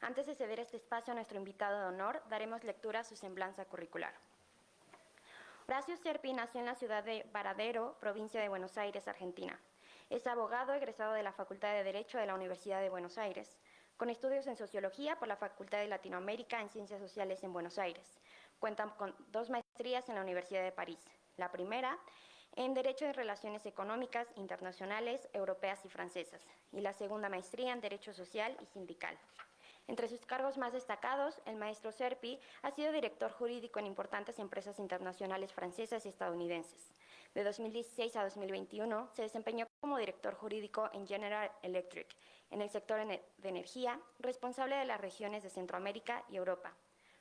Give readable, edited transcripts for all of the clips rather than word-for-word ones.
Antes de ceder este espacio a nuestro invitado de honor, daremos lectura a su semblanza curricular. Horacio Serpi nació en la ciudad de Varadero, provincia de Buenos Aires, Argentina. Es abogado egresado de la Facultad de Derecho de la Universidad de Buenos Aires, con estudios en Sociología por la Facultad de Latinoamérica en Ciencias Sociales en Buenos Aires. Cuenta con 2 maestrías en la Universidad de París. La primera en Derecho de Relaciones Económicas Internacionales, Europeas y Francesas, y la segunda maestría en Derecho Social y Sindical. Entre sus cargos más destacados, el maestro Serpi ha sido director jurídico en importantes empresas internacionales francesas y estadounidenses. De 2016 a 2021 se desempeñó como director jurídico en General Electric, en el sector de energía, responsable de las regiones de Centroamérica y Europa.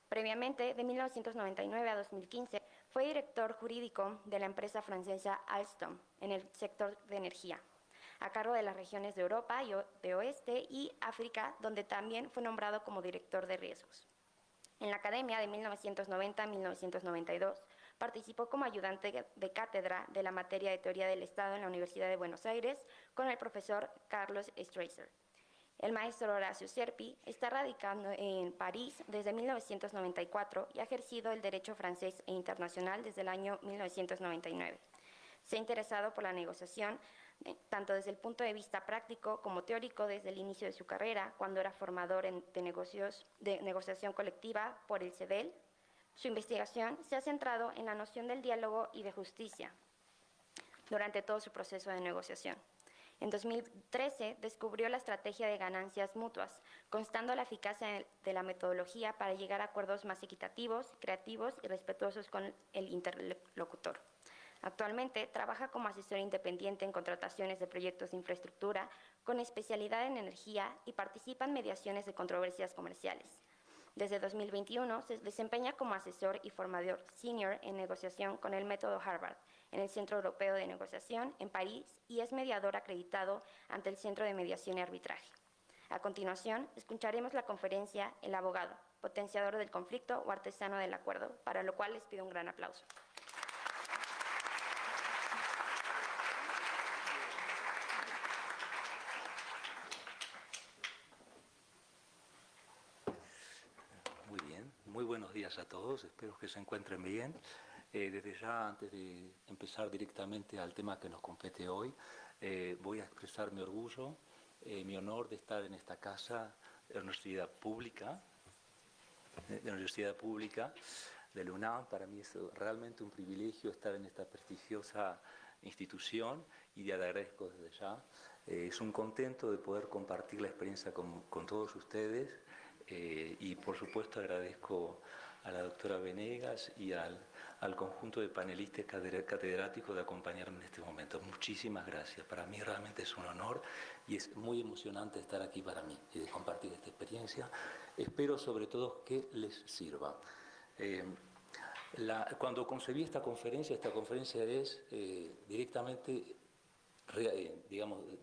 Previamente, de 1999 a 2015, fue director jurídico de la empresa francesa Alstom, en el sector de energía, a cargo de las regiones de Europa de Oeste y África, donde también fue nombrado como director de riesgos. En la academia de 1990 a 1992 participó como ayudante de cátedra de la materia de Teoría del Estado en la Universidad de Buenos Aires con el profesor Carlos Strasser. El maestro Horacio Serpi está radicado en París desde 1994 y ha ejercido el derecho francés e internacional desde el año 1999. Se ha interesado por la negociación, tanto desde el punto de vista práctico como teórico desde el inicio de su carrera, cuando era formador de negociación colectiva por el CEDEL. Su investigación se ha centrado en la noción del diálogo y de justicia durante todo su proceso de negociación. En 2013 descubrió la estrategia de ganancias mutuas, constando la eficacia de la metodología para llegar a acuerdos más equitativos, creativos y respetuosos con el interlocutor. Actualmente trabaja como asesor independiente en contrataciones de proyectos de infraestructura con especialidad en energía y participa en mediaciones de controversias comerciales. Desde 2021 se desempeña como asesor y formador senior en negociación con el método Harvard en el Centro Europeo de Negociación en París y es mediador acreditado ante el Centro de Mediación y Arbitraje. A continuación, escucharemos la conferencia El abogado, potenciador del conflicto o artesano del acuerdo, para lo cual les pido un gran aplauso. Muy bien, muy buenos días a todos, espero que se encuentren bien. Desde ya, antes de empezar directamente al tema que nos compete hoy, voy a expresar mi orgullo, mi honor de estar en esta casa de la Universidad Pública, de la UNAM. Para mí es realmente un privilegio estar en esta prestigiosa institución y le agradezco desde ya. Es un contento de poder compartir la experiencia con todos ustedes. Y por supuesto agradezco a la doctora Venegas y al conjunto de panelistas catedráticos de acompañarme en este momento. Muchísimas gracias. Para mí realmente es un honor y es muy emocionante estar aquí para mí y de compartir esta experiencia. Espero sobre todo que les sirva. Cuando concebí esta conferencia es directamente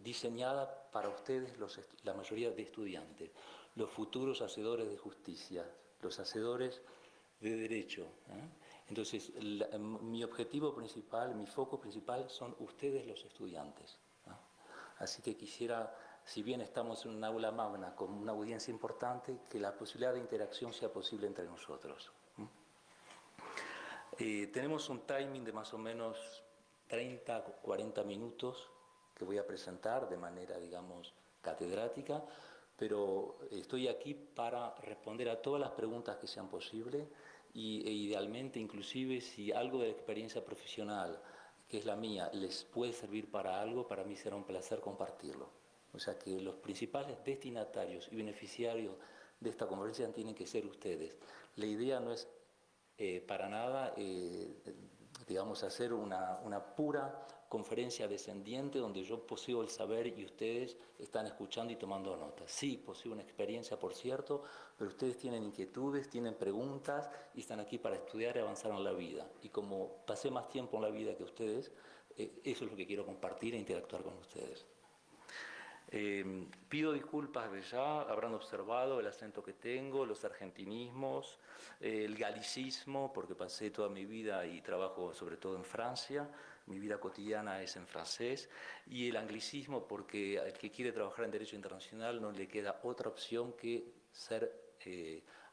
diseñada para ustedes, la mayoría de estudiantes, los futuros hacedores de justicia, los hacedores de derecho. Entonces, mi objetivo principal, mi foco principal son ustedes los estudiantes. Así que quisiera, si bien estamos en un aula magna con una audiencia importante, que la posibilidad de interacción sea posible entre nosotros. Tenemos un timing de más o menos 30 o 40 minutos que voy a presentar de manera, catedrática, pero estoy aquí para responder a todas las preguntas que sean posibles e idealmente, inclusive, si algo de la experiencia profesional, que es la mía, les puede servir para algo, para mí será un placer compartirlo. O sea que los principales destinatarios y beneficiarios de esta conferencia tienen que ser ustedes. La idea no es para nada, hacer una pura conferencia descendiente donde yo poseo el saber y ustedes están escuchando y tomando notas. Sí, poseo una experiencia, por cierto, pero ustedes tienen inquietudes, tienen preguntas y están aquí para estudiar y avanzar en la vida. Y como pasé más tiempo en la vida que ustedes, eso es lo que quiero compartir e interactuar con ustedes. Pido disculpas de ya, habrán observado el acento que tengo, los argentinismos, el galicismo, porque pasé toda mi vida y trabajo sobre todo en Francia. mi vida cotidiana es en francés, y el anglicismo porque al que quiere trabajar en Derecho Internacional no le queda otra opción que ser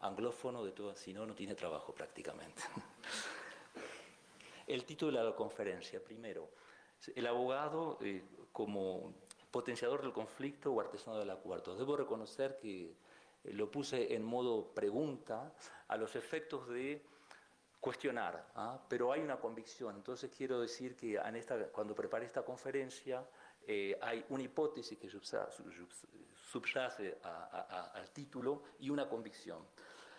anglófono, si no, no tiene trabajo prácticamente. El título de la conferencia, primero, el abogado como potenciador del conflicto o artesano del acuerdo. Debo reconocer que lo puse en modo pregunta a los efectos de cuestionar, pero hay una convicción. Entonces quiero decir que cuando preparé esta conferencia hay una hipótesis que subyace al título y una convicción.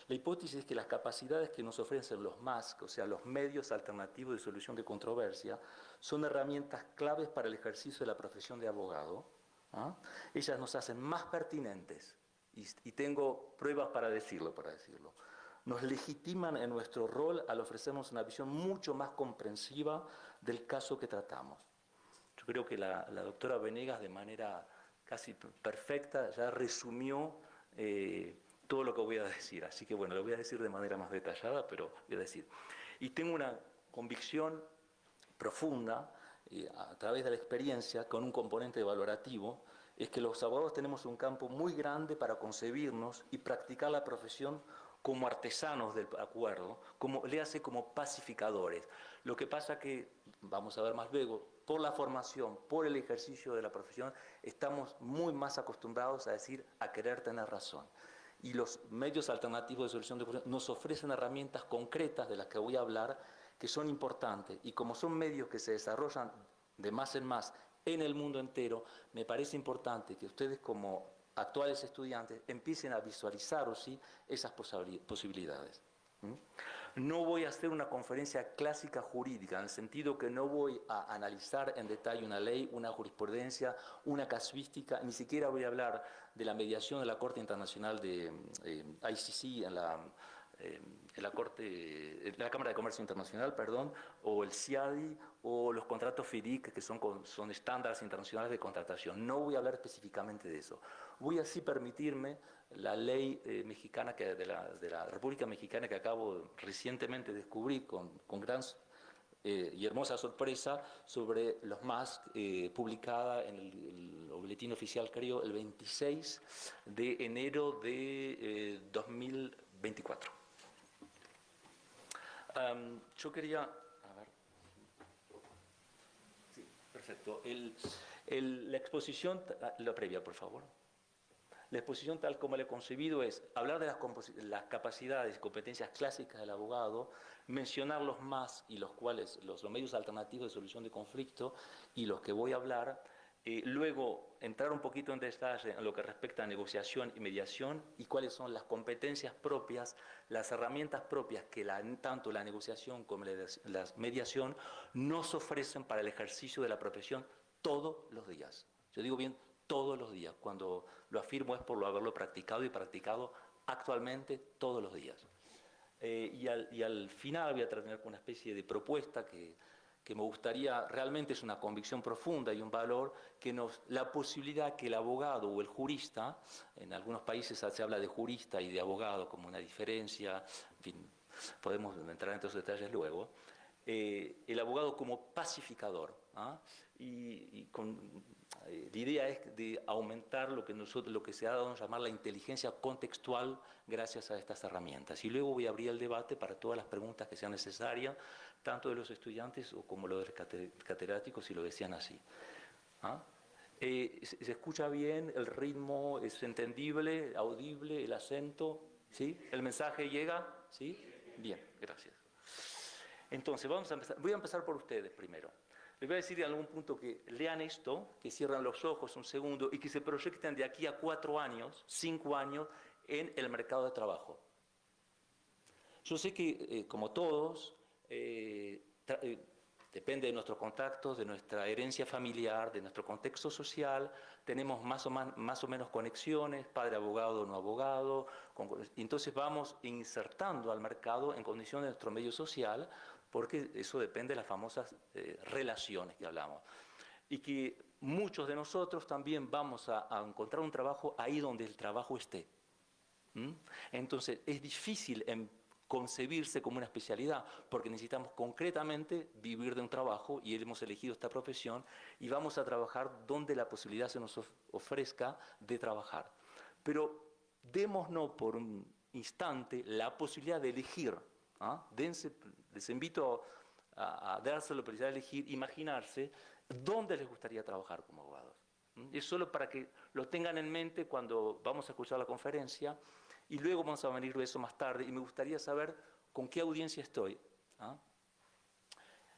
La hipótesis es que las capacidades que nos ofrecen los MASC, o sea, los medios alternativos de solución de controversia, son herramientas claves para el ejercicio de la profesión de abogado. Ellas nos hacen más pertinentes, y tengo pruebas para decirlo. Nos legitiman en nuestro rol al ofrecernos una visión mucho más comprensiva del caso que tratamos. Yo creo que la doctora Venegas, de manera casi perfecta, ya resumió todo lo que voy a decir. Así que bueno, lo voy a decir de manera más detallada, pero voy a decir. Y tengo una convicción profunda, a través de la experiencia, con un componente valorativo, es que los abogados tenemos un campo muy grande para concebirnos y practicar la profesión como artesanos del acuerdo, como pacificadores. Lo que pasa que, vamos a ver más luego, por la formación, por el ejercicio de la profesión, estamos muy más acostumbrados a querer tener razón. Y los medios alternativos de solución de conflictos nos ofrecen herramientas concretas de las que voy a hablar, que son importantes. Y como son medios que se desarrollan de más en más en el mundo entero, me parece importante que ustedes como actuales estudiantes empiecen a visualizar esas posibilidades. No voy a hacer una conferencia clásica jurídica, en el sentido que no voy a analizar en detalle una ley, una jurisprudencia, una casuística, ni siquiera voy a hablar de la mediación de la Corte Internacional de ICC en la Cámara de Comercio Internacional, o el CIADI, o los contratos FIDIC, que son estándares internacionales de contratación. No voy a hablar específicamente de eso. Voy así permitirme la ley mexicana de la República Mexicana, que acabo recientemente de descubrir con gran y hermosa sorpresa, sobre los MASC, publicada en el boletín oficial, creo, el 26 de enero de 2024. Yo quería... A ver. Sí, perfecto. La exposición, la previa, por favor. La exposición tal como la he concebido es hablar de las capacidades y competencias clásicas del abogado, mencionar los más y los medios alternativos de solución de conflicto y los que voy a hablar, luego entrar un poquito en detalle en lo que respecta a negociación y mediación y cuáles son las competencias propias, las herramientas propias que tanto la negociación como la mediación nos ofrecen para el ejercicio de la profesión todos los días. Yo digo bien, todos los días. Cuando lo afirmo es por haberlo practicado y practicado actualmente todos los días. Y al final voy a terminar con una especie de propuesta que me gustaría, realmente es una convicción profunda y un valor, la posibilidad que el abogado o el jurista, en algunos países se habla de jurista y de abogado como una diferencia, en fin, podemos entrar en estos detalles luego, el abogado como pacificador, la idea es de aumentar lo que se ha dado a llamar la inteligencia contextual gracias a estas herramientas. Y luego voy a abrir el debate para todas las preguntas que sean necesarias, tanto de los estudiantes como de los catedráticos, si lo desean así. ¿Se escucha bien? ¿El ritmo es entendible, audible, el acento? ¿Sí? ¿El mensaje llega? ¿Sí? Bien, gracias. Entonces, vamos a empezar. Voy a empezar por ustedes primero. Les voy a decir en algún punto que lean esto, que cierran los ojos un segundo y que se proyecten de aquí a 4 años, 5 años, en el mercado de trabajo. Yo sé que, como todos, depende de nuestros contactos, de nuestra herencia familiar, de nuestro contexto social, tenemos más o menos conexiones, padre abogado o no abogado, y entonces vamos insertando al mercado en condiciones de nuestro medio social, porque eso depende de las famosas relaciones que hablamos. Y que muchos de nosotros también vamos a encontrar un trabajo ahí donde el trabajo esté. Entonces es difícil concebirse como una especialidad, porque necesitamos concretamente vivir de un trabajo y hemos elegido esta profesión y vamos a trabajar donde la posibilidad se nos ofrezca de trabajar. Pero démonos por un instante la posibilidad de elegir. Les invito a darse la posibilidad de elegir, imaginarse dónde les gustaría trabajar como abogados. Es solo para que lo tengan en mente cuando vamos a escuchar la conferencia y luego vamos a venir de eso más tarde y me gustaría saber con qué audiencia estoy.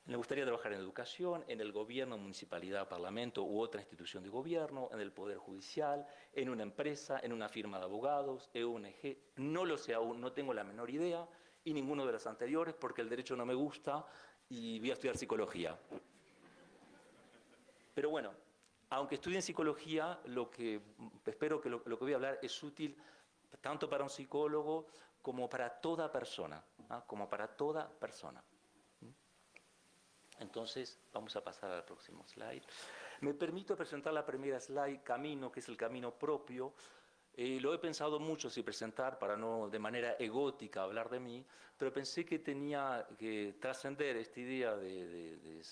Me gustaría trabajar en educación, en el gobierno, municipalidad, parlamento u otra institución de gobierno, en el poder judicial, en una empresa, en una firma de abogados, EONG. No lo sé aún, no tengo la menor idea y ninguno de los anteriores porque el derecho no me gusta y voy a estudiar psicología. Pero bueno, aunque estudie en psicología, espero que lo que voy a hablar es útil tanto para un psicólogo como para toda persona, como para toda persona. Entonces, vamos a pasar al próximo slide. Me permito presentar la primera slide, camino, que es el camino propio. Lo he pensado mucho si presentar para no de manera egótica hablar de mí, pero pensé que tenía que trascender esta idea de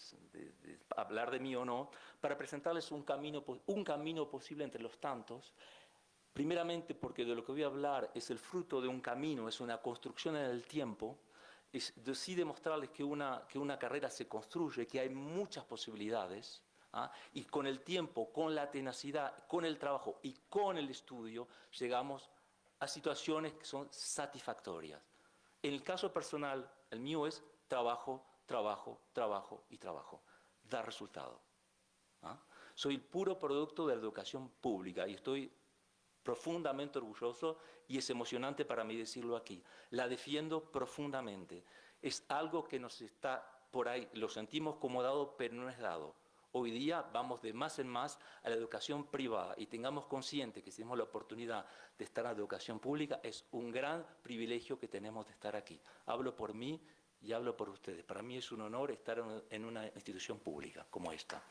hablar de mí o no, para presentarles un camino posible entre los tantos. Primeramente porque de lo que voy a hablar es el fruto de un camino, es una construcción en el tiempo. Es sí demostrarles que una carrera se construye, que hay muchas posibilidades, y con el tiempo, con la tenacidad, con el trabajo y con el estudio llegamos a situaciones que son satisfactorias. En el caso personal, el mío es trabajo, trabajo, trabajo y trabajo. Da resultado. Soy el puro producto de la educación pública y estoy profundamente orgulloso y es emocionante para mí decirlo aquí. La defiendo profundamente. Es algo que nos está por ahí, lo sentimos como dado, pero no es dado. Hoy día vamos de más en más a la educación privada y tengamos consciente que si tenemos la oportunidad de estar en la educación pública, es un gran privilegio que tenemos de estar aquí. Hablo por mí y hablo por ustedes. Para mí es un honor estar en una institución pública como esta.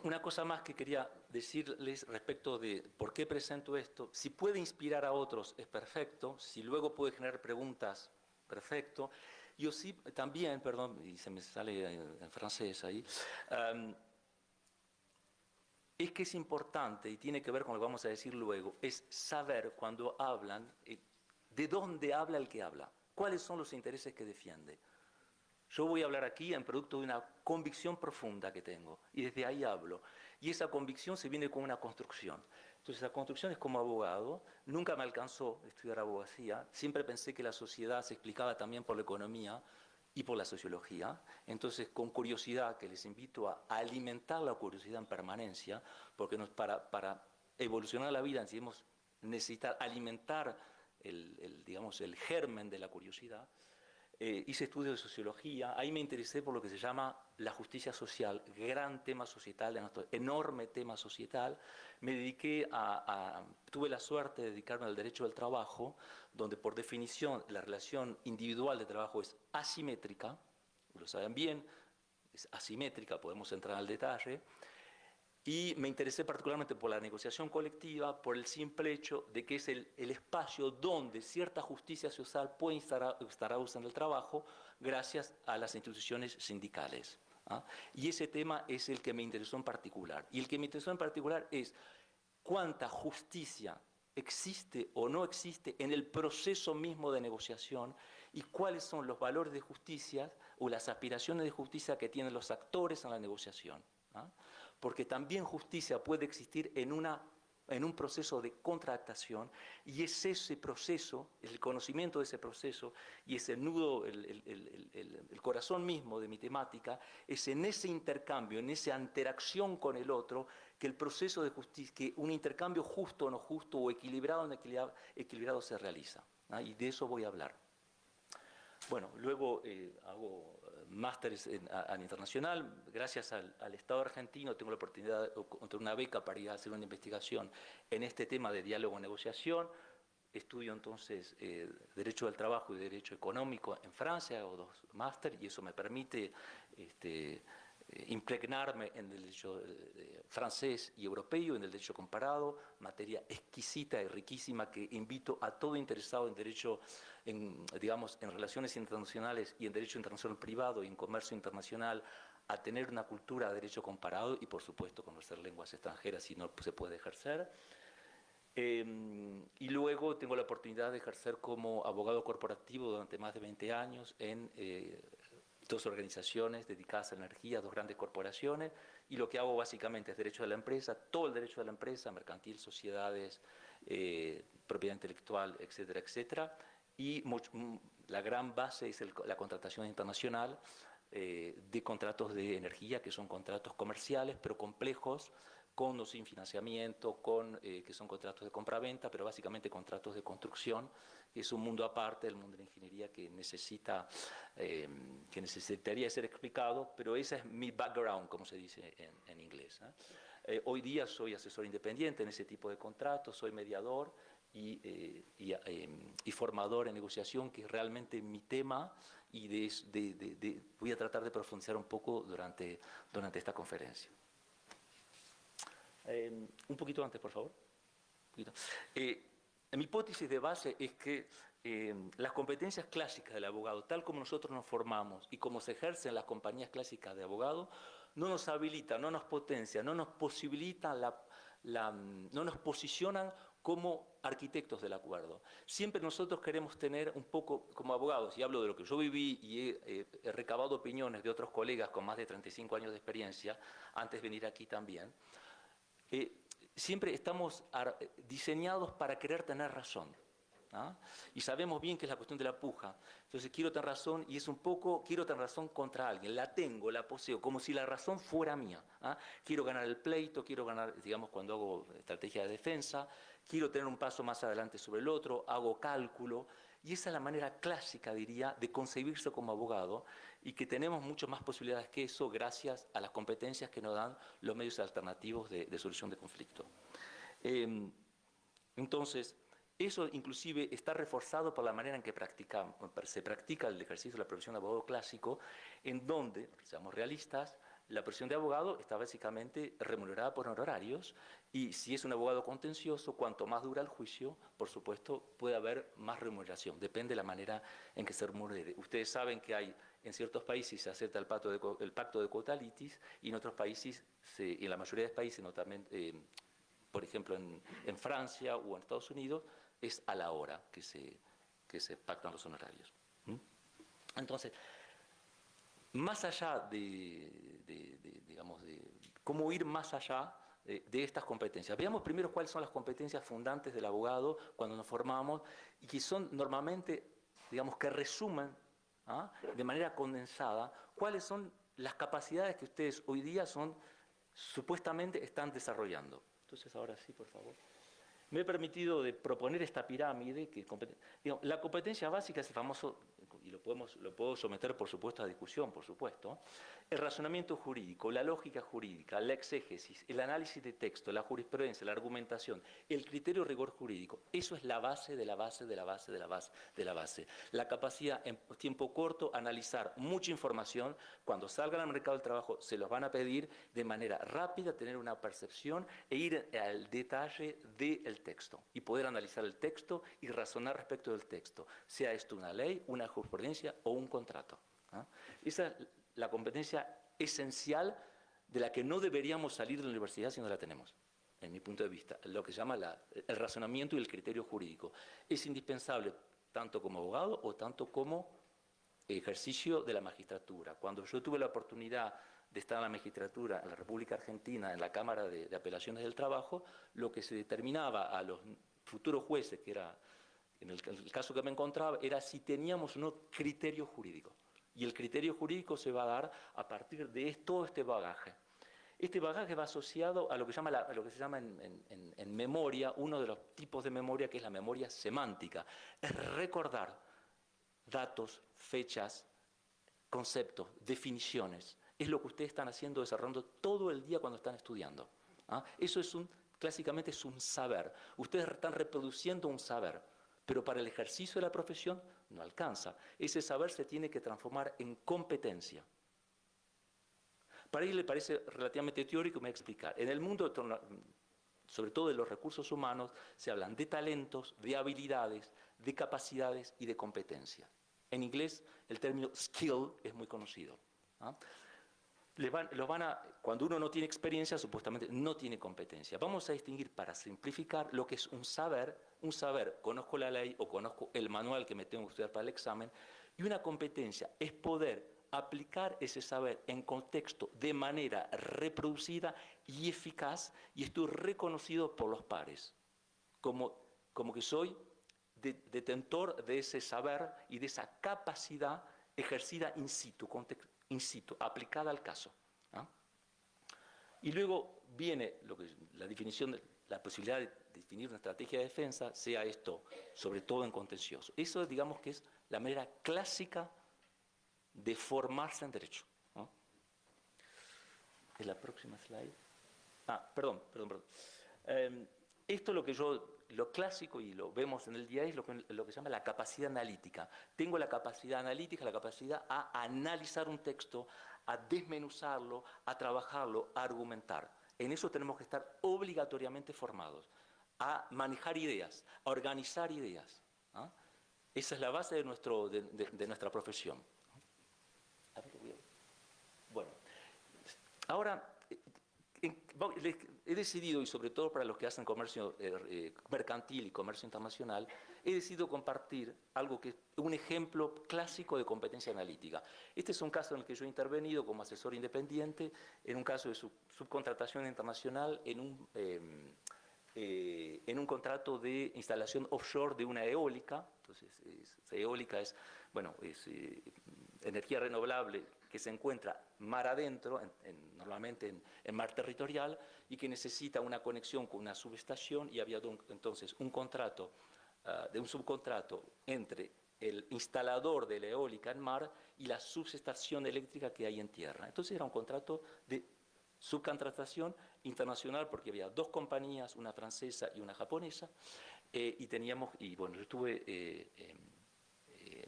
Una cosa más que quería decirles respecto de por qué presento esto. Si puede inspirar a otros, es perfecto. Si luego puede generar preguntas, perfecto. Yo sí, también, perdón, y se me sale en francés ahí, es que es importante, y tiene que ver con lo que vamos a decir luego, es saber cuando hablan, de dónde habla el que habla, cuáles son los intereses que defiende. Yo voy a hablar aquí en producto de una convicción profunda que tengo y desde ahí hablo. Y esa convicción se viene con una construcción. Entonces la construcción es como abogado. Nunca me alcanzó estudiar abogacía. Siempre pensé que la sociedad se explicaba también por la economía y por la sociología. Entonces con curiosidad, que les invito a alimentar la curiosidad en permanencia, porque para evolucionar la vida necesitar alimentar el germen de la curiosidad. Hice estudios de sociología, ahí me interesé por lo que se llama la justicia social, gran tema societal, enorme tema societal. Me dediqué tuve la suerte de dedicarme al derecho del trabajo, donde por definición la relación individual de trabajo es asimétrica, lo saben bien, es asimétrica, podemos entrar al detalle. Y me interesé particularmente por la negociación colectiva, por el simple hecho de que es el espacio donde cierta justicia social puede instaurarse en el trabajo gracias a las instituciones sindicales. Y ese tema es el que me interesó en particular. Y el que me interesó en particular es cuánta justicia existe o no existe en el proceso mismo de negociación y cuáles son los valores de justicia o las aspiraciones de justicia que tienen los actores en la negociación. Porque también justicia puede existir en un proceso de contractación y es ese proceso, el conocimiento de ese proceso y ese nudo, el corazón mismo de mi temática, es en ese intercambio, en esa interacción con el otro, que el proceso de justicia, que un intercambio justo o no justo o equilibrado o no equilibrado se realiza. Y de eso voy a hablar. Bueno, luego hago másteres a internacional. Gracias al Estado argentino tengo la oportunidad de obtener una beca para ir a hacer una investigación en este tema de diálogo y negociación. Estudio entonces Derecho del Trabajo y Derecho Económico en Francia, hago 2 másteres y eso me permite impregnarme en el derecho francés y europeo, en el derecho comparado, materia exquisita y riquísima que invito a todo interesado en derecho, digamos, en relaciones internacionales y en derecho internacional privado y en comercio internacional a tener una cultura de derecho comparado y, por supuesto, conocer lenguas extranjeras si no se puede ejercer. Y luego tengo la oportunidad de ejercer como abogado corporativo durante más de 20 años en dos organizaciones dedicadas a la energía, dos grandes corporaciones, y lo que hago básicamente es derecho de la empresa, todo el derecho de la empresa, mercantil, sociedades, propiedad intelectual, etcétera, etcétera, y la gran base es la contratación internacional de contratos de energía, que son contratos comerciales, pero complejos, con o sin financiamiento, que son contratos de compra-venta, pero básicamente contratos de construcción, que es un mundo aparte del mundo de la ingeniería que necesitaría ser explicado, pero ese es mi background, como se dice en inglés. Hoy día soy asesor independiente en ese tipo de contratos, soy mediador y formador en negociación, que es realmente mi tema, y voy a tratar de profundizar un poco durante esta conferencia. Un poquito antes, por favor. Mi hipótesis de base es que las competencias clásicas del abogado, tal como nosotros nos formamos y como se ejercen las compañías clásicas de abogado, no nos habilitan, no nos potencian, no nos posibilitan, no nos posicionan como arquitectos del acuerdo. Siempre nosotros queremos tener un poco, como abogados, y hablo de lo que yo viví y he recabado opiniones de otros colegas con más de 35 años de experiencia, antes de venir aquí también, siempre estamos diseñados para querer tener razón. Y sabemos bien que es la cuestión de la puja. Entonces quiero tener razón y es un poco, quiero tener razón contra alguien, la tengo, la poseo, como si la razón fuera mía. Quiero ganar el pleito, quiero ganar, digamos, cuando hago estrategia de defensa, quiero tener un paso más adelante sobre el otro, hago cálculo. Y esa es la manera clásica, diría, de concebirse como abogado, y que tenemos muchas más posibilidades que eso gracias a las competencias que nos dan los medios alternativos de solución de conflicto. Entonces, eso inclusive está reforzado por la manera en que se practica el ejercicio de la profesión de abogado clásico, en donde, seamos realistas, la profesión de abogado está básicamente remunerada por honorarios, y si es un abogado contencioso, cuanto más dura el juicio, por supuesto, puede haber más remuneración. Depende de la manera en que se remunere. Ustedes saben que en ciertos países se acepta el pacto de quota litis, y en otros países, y en la mayoría de países, no también, por ejemplo en Francia o en Estados Unidos, es a la hora que se pactan los honorarios. Entonces, más allá digamos, de cómo ir más allá de estas competencias. Veamos primero cuáles son las competencias fundantes del abogado cuando nos formamos, y que son normalmente, digamos, que resumen de manera condensada cuáles son las capacidades que ustedes hoy día supuestamente están desarrollando. Entonces, ahora sí, por favor. Me he permitido de proponer esta pirámide, la competencia básica es el famoso, y lo puedo someter por supuesto a discusión, por supuesto, el razonamiento jurídico, la lógica jurídica, la exégesis, el análisis de texto, la jurisprudencia, la argumentación, el criterio de rigor jurídico. Eso es la base de la base de la base de la base de la base. La capacidad en tiempo corto analizar mucha información, cuando salgan al mercado del trabajo se los van a pedir de manera rápida, tener una percepción e ir al detalle del texto y poder analizar el texto y razonar respecto del texto, sea esto una ley, una jurisprudencia o un contrato. Esa es la competencia esencial de la que no deberíamos salir de la universidad si no la tenemos, en mi punto de vista. Lo que se llama el razonamiento y el criterio jurídico es indispensable tanto como abogado o tanto como ejercicio de la magistratura. Cuando yo tuve la oportunidad de estar en la magistratura en la República Argentina, en la Cámara de Apelaciones del Trabajo, lo que se determinaba a los futuros jueces, que era, en el caso que me encontraba, era si teníamos o no criterio jurídico. Y el criterio jurídico se va a dar a partir de todo este bagaje. Este bagaje va asociado a lo que se llama en memoria, uno de los tipos de memoria, que es la memoria semántica. Es recordar datos, fechas, conceptos, definiciones. Es lo que ustedes están haciendo, desarrollando todo el día cuando están estudiando. Eso clásicamente es un saber. Ustedes están reproduciendo un saber, pero para el ejercicio de la profesión no alcanza. Ese saber se tiene que transformar en competencia. Para él le parece relativamente teórico, me voy a explicar. En el mundo, sobre todo de los recursos humanos, se hablan de talentos, de habilidades, de capacidades y de competencia. En inglés, el término skill es muy conocido. ¿Ah? Cuando uno no tiene experiencia, supuestamente no tiene competencia. Vamos a distinguir, para simplificar, lo que es un saber, conozco la ley o conozco el manual que me tengo que estudiar para el examen, y una competencia es poder aplicar ese saber en contexto de manera reproducida y eficaz, y estoy reconocido por los pares, como que soy detentor de ese saber y de esa capacidad ejercida in situ, aplicada al caso. ¿Ah? Y luego viene la definición, la posibilidad de definir una estrategia de defensa, sea esto, sobre todo en contencioso. Eso, digamos, que es la manera clásica de formarse en derecho. ¿No? ¿Es la próxima slide? Perdón. Esto es lo clásico, y lo vemos en el día a día, es lo que se llama la capacidad analítica. Tengo la capacidad analítica, la capacidad a analizar un texto, a desmenuzarlo, a trabajarlo, a argumentar. En eso tenemos que estar obligatoriamente formados, a manejar ideas, a organizar ideas. ¿Ah? Esa es la base de nuestra profesión. Bueno, ahora he decidido, y sobre todo para los que hacen comercio mercantil y comercio internacional, he decidido compartir un ejemplo clásico de competencia analítica. Este es un caso en el que yo he intervenido como asesor independiente, en un caso de subcontratación internacional, en un contrato de instalación offshore de una eólica. Entonces, eólica es energía renovable que se encuentra mar adentro, normalmente en mar territorial, y que necesita una conexión con una subestación, y había entonces un subcontrato entre el instalador de la eólica en mar y la subestación eléctrica que hay en tierra. Entonces era un contrato de subcontratación internacional, porque había dos compañías, una francesa y una japonesa, yo estuve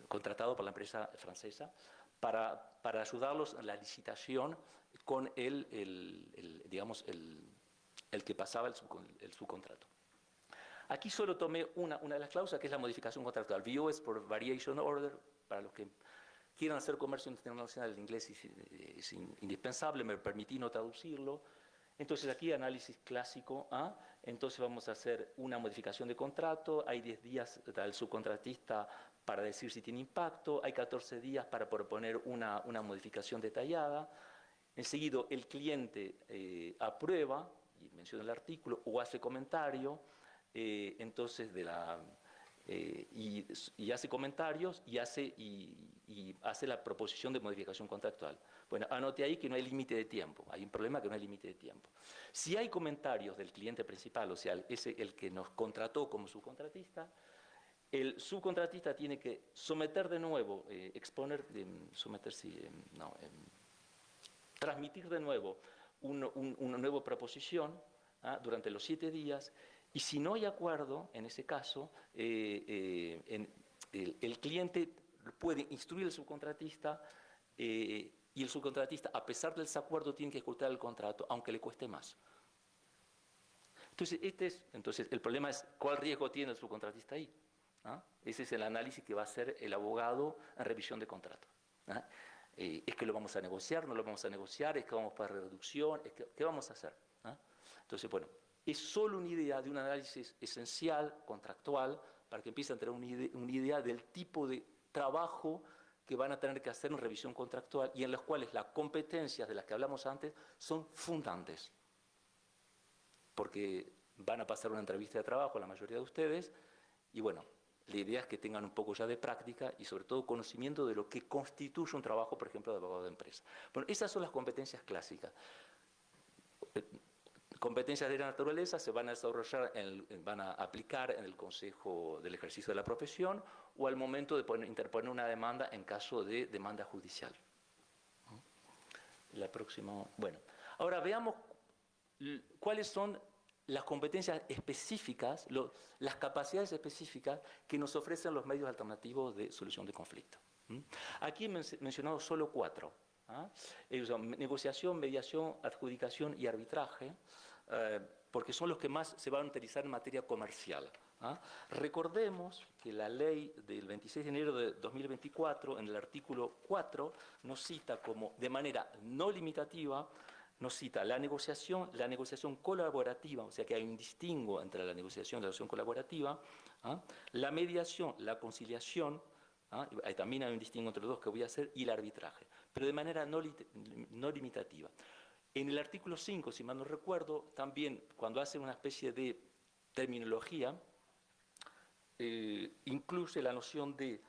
contratado por la empresa francesa para ayudarlos en la licitación con el que pasaba el subcontrato. Aquí solo tomé una de las cláusulas, que es la modificación contractual. VOS por Variation Order. Para los que quieran hacer comercio internacional, el inglés es indispensable, me permití no traducirlo. Entonces aquí análisis clásico. Entonces vamos a hacer una modificación de contrato, hay 10 días al subcontratista para decir si tiene impacto, hay 14 días para proponer una modificación detallada. Enseguida el cliente aprueba, y menciona el artículo, o hace comentario, entonces y hace comentarios y hace la proposición de modificación contractual. Bueno, anote ahí que no hay límite de tiempo, hay un problema que no hay límite de tiempo. Si hay comentarios del cliente principal, o sea, el que nos contrató como subcontratista, el subcontratista tiene que someter de nuevo, transmitir de nuevo una nueva proposición durante los 7 días, y si no hay acuerdo, en ese caso, el cliente puede instruir al subcontratista, y el subcontratista, a pesar del desacuerdo, tiene que ejecutar el contrato, aunque le cueste más. Entonces, el problema es cuál riesgo tiene el subcontratista ahí. Ese es el análisis que va a hacer el abogado en revisión de contrato. ¿Es que lo vamos a negociar? ¿No lo vamos a negociar? ¿Es que vamos para reducción? ¿Qué vamos a hacer? Entonces, bueno, es solo una idea de un análisis esencial, contractual, para que empiecen a tener una idea del tipo de trabajo que van a tener que hacer en revisión contractual, y en los cuales las competencias de las que hablamos antes son fundantes. Porque van a pasar una entrevista de trabajo la mayoría de ustedes, y bueno, la idea es que tengan un poco ya de práctica y sobre todo conocimiento de lo que constituye un trabajo, por ejemplo, de abogado de empresa. Bueno, esas son las competencias clásicas. Competencias de la naturaleza se van a desarrollar, van a aplicar en el consejo del ejercicio de la profesión, o al momento de interponer una demanda en caso de demanda judicial. La próxima. Bueno, ahora veamos cuáles son las competencias específicas, las capacidades específicas que nos ofrecen los medios alternativos de solución de conflicto. Aquí he mencionado solo 4. ¿ah? Son negociación, mediación, adjudicación y arbitraje, porque son los que más se van a utilizar en materia comercial. ¿Ah? Recordemos que la ley del 26 de enero de 2024, en el artículo 4, nos cita como, de manera no limitativa, nos cita la negociación colaborativa, o sea que hay un distingo entre la negociación y la negociación colaborativa, ¿ah? La mediación, la conciliación, ¿ah? También hay un distingo entre los dos que voy a hacer, y el arbitraje, pero de manera no limitativa. En el artículo 5, si mal no recuerdo, también cuando hace una especie de terminología, incluye la noción de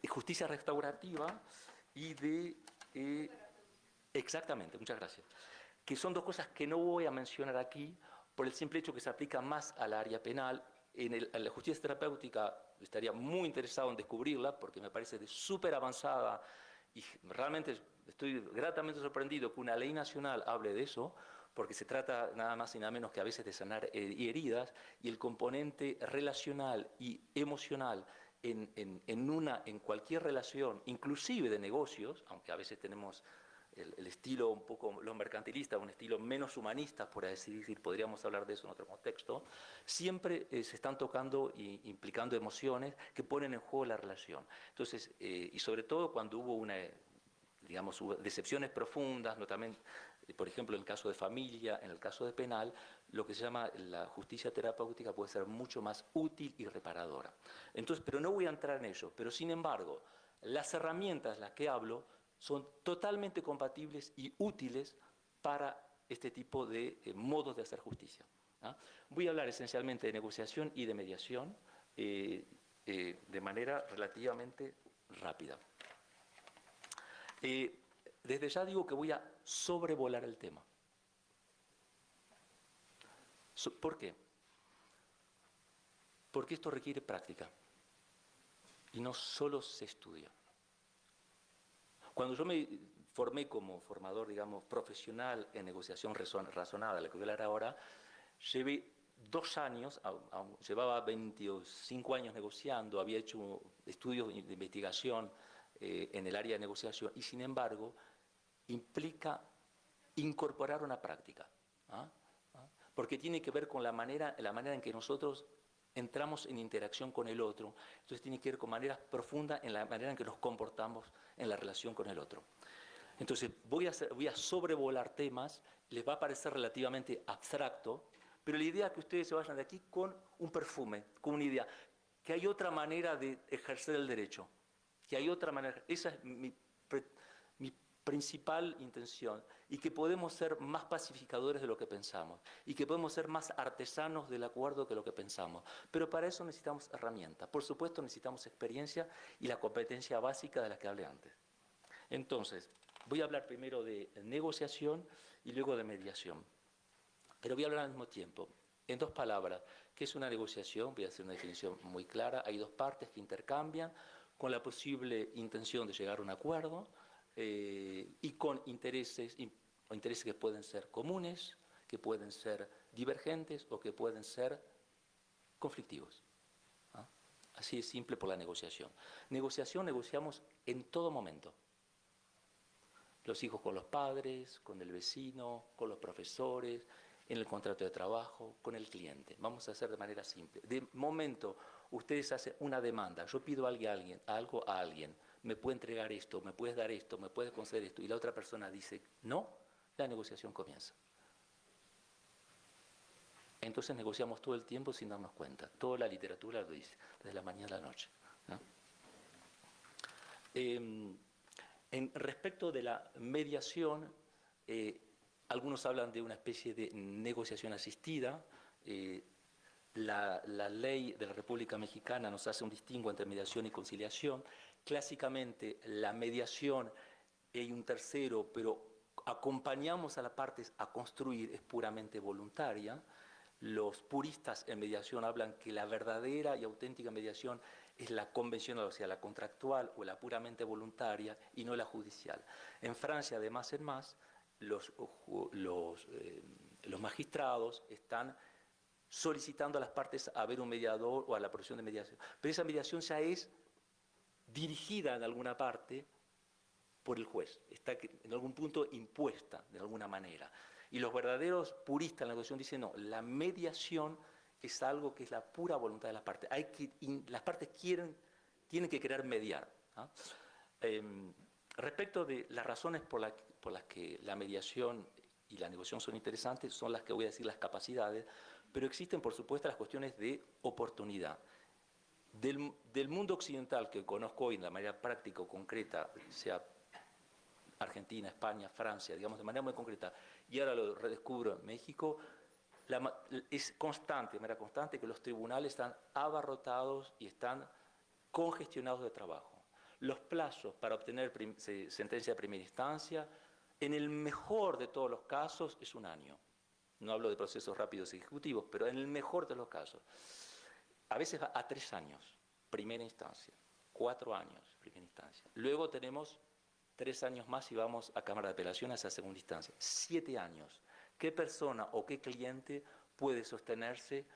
justicia restaurativa y de... exactamente, muchas gracias. Que son dos cosas que no voy a mencionar aquí por el simple hecho que se aplica más al área penal. En la justicia terapéutica estaría muy interesado en descubrirla porque me parece de súper avanzada y realmente estoy gratamente sorprendido que una ley nacional hable de eso, porque se trata nada más y nada menos que a veces de sanar heridas, y el componente relacional y emocional en cualquier relación, inclusive de negocios, aunque a veces tenemos el estilo un poco lo mercantilista, un estilo menos humanista, por así decir, podríamos hablar de eso en otro contexto, siempre se están tocando e implicando emociones que ponen en juego la relación. Entonces, y sobre todo cuando hubo digamos, hubo decepciones profundas, no también, por ejemplo, en el caso de familia, en el caso de penal, lo que se llama la justicia terapéutica puede ser mucho más útil y reparadora. Entonces, pero no voy a entrar en ello, pero sin embargo, las herramientas de las que hablo son totalmente compatibles y útiles para este tipo de modos de hacer justicia. ¿Ah? Voy a hablar esencialmente de negociación y de mediación de manera relativamente rápida. Desde ya digo que voy a sobrevolar el tema. ¿Por qué? Porque esto requiere práctica y no solo se estudia. Cuando yo me formé como formador, digamos, profesional en negociación razonada, de la que voy a hablar ahora, llevé 2 años, llevaba 25 años negociando, había hecho estudios de investigación en el área de negociación y, sin embargo, implica incorporar una práctica. ¿Ah? ¿Ah? Porque tiene que ver con la manera en que nosotros entramos en interacción con el otro. Entonces tiene que ver con maneras profundas en la manera en que nos comportamos en la relación con el otro. Entonces voy a sobrevolar temas, les va a parecer relativamente abstracto, pero la idea es que ustedes se vayan de aquí con un perfume, con una idea, que hay otra manera de ejercer el derecho, que hay otra manera, esa es mi principal intención, y que podemos ser más pacificadores de lo que pensamos, y que podemos ser más artesanos del acuerdo que lo que pensamos. Pero para eso necesitamos herramientas. Por supuesto necesitamos experiencia y la competencia básica de la que hablé antes. Entonces, voy a hablar primero de negociación y luego de mediación. Pero voy a hablar al mismo tiempo, en 2 palabras. ¿Qué es una negociación? Voy a hacer una definición muy clara. Hay 2 partes que intercambian con la posible intención de llegar a un acuerdo, y con intereses que pueden ser comunes, que pueden ser divergentes o que pueden ser conflictivos. ¿Ah? Así es simple por la negociación. Negociamos en todo momento. Los hijos con los padres, con el vecino, con los profesores, en el contrato de trabajo, con el cliente. Vamos a hacer de manera simple. De momento, ustedes hacen una demanda. Yo pido algo a alguien. Me puede entregar esto, me puedes dar esto, me puedes conceder esto, y la otra persona dice no, la negociación comienza. Entonces negociamos todo el tiempo sin darnos cuenta. Toda la literatura lo dice, desde la mañana a la noche. ¿No? Respecto de la mediación, algunos hablan de una especie de negociación asistida. La ley de la República Mexicana nos hace un distingo entre mediación y conciliación. Clásicamente, la mediación hay un tercero, pero acompañamos a las partes a construir, es puramente voluntaria. Los puristas en mediación hablan que la verdadera y auténtica mediación es la convencional, o sea, la contractual o la puramente voluntaria, y no la judicial. En Francia, de más en más, los magistrados están solicitando a las partes a ver un mediador o a la profesión de mediación. Pero esa mediación ya es dirigida en alguna parte por el juez, está en algún punto impuesta de alguna manera. Y los verdaderos puristas en la negociación dicen, no, la mediación es algo que es la pura voluntad de las partes. Las partes tienen que querer mediar. ¿No? Respecto de las razones por las que la mediación y la negociación son interesantes, son las que voy a decir las capacidades, pero existen, por supuesto, las cuestiones de oportunidad. Del mundo occidental que conozco hoy de la manera práctica o concreta, sea Argentina, España, Francia, digamos de manera muy concreta, y ahora lo redescubro en México, es constante, de manera constante, que los tribunales están abarrotados y están congestionados de trabajo. Los plazos para obtener sentencia de primera instancia, en el mejor de todos los casos, es 1 año. No hablo de procesos rápidos ejecutivos, pero en el mejor de los casos. A veces va a 3 años, primera instancia, 4 años, primera instancia. Luego tenemos 3 años más y vamos a Cámara de Apelaciones a segunda instancia. 7 años. ¿Qué persona o qué cliente puede sostenerse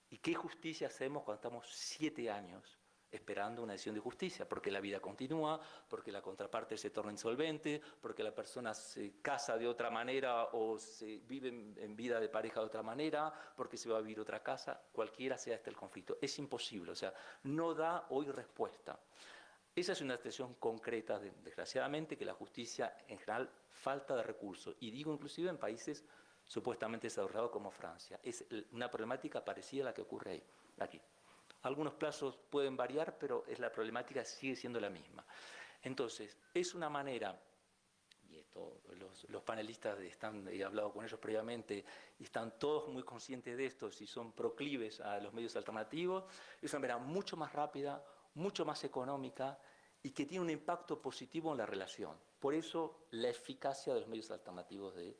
y qué justicia hacemos cuando estamos 7 años esperando una decisión de justicia? Porque la vida continúa, porque la contraparte se torna insolvente, porque la persona se casa de otra manera o se vive en vida de pareja de otra manera, porque se va a vivir a otra casa, cualquiera sea el conflicto. Es imposible, o sea, no da hoy respuesta. Esa es una situación concreta, desgraciadamente, que la justicia en general falta de recursos. Y digo inclusive en países supuestamente desarrollados como Francia. Es una problemática parecida a la que ocurre aquí. Algunos plazos pueden variar, pero la problemática sigue siendo la misma. Entonces, es una manera, y esto los panelistas he hablado con ellos previamente, y están todos muy conscientes de esto, si son proclives a los medios alternativos, es una manera mucho más rápida, mucho más económica y que tiene un impacto positivo en la relación. Por eso la eficacia de los medios alternativos de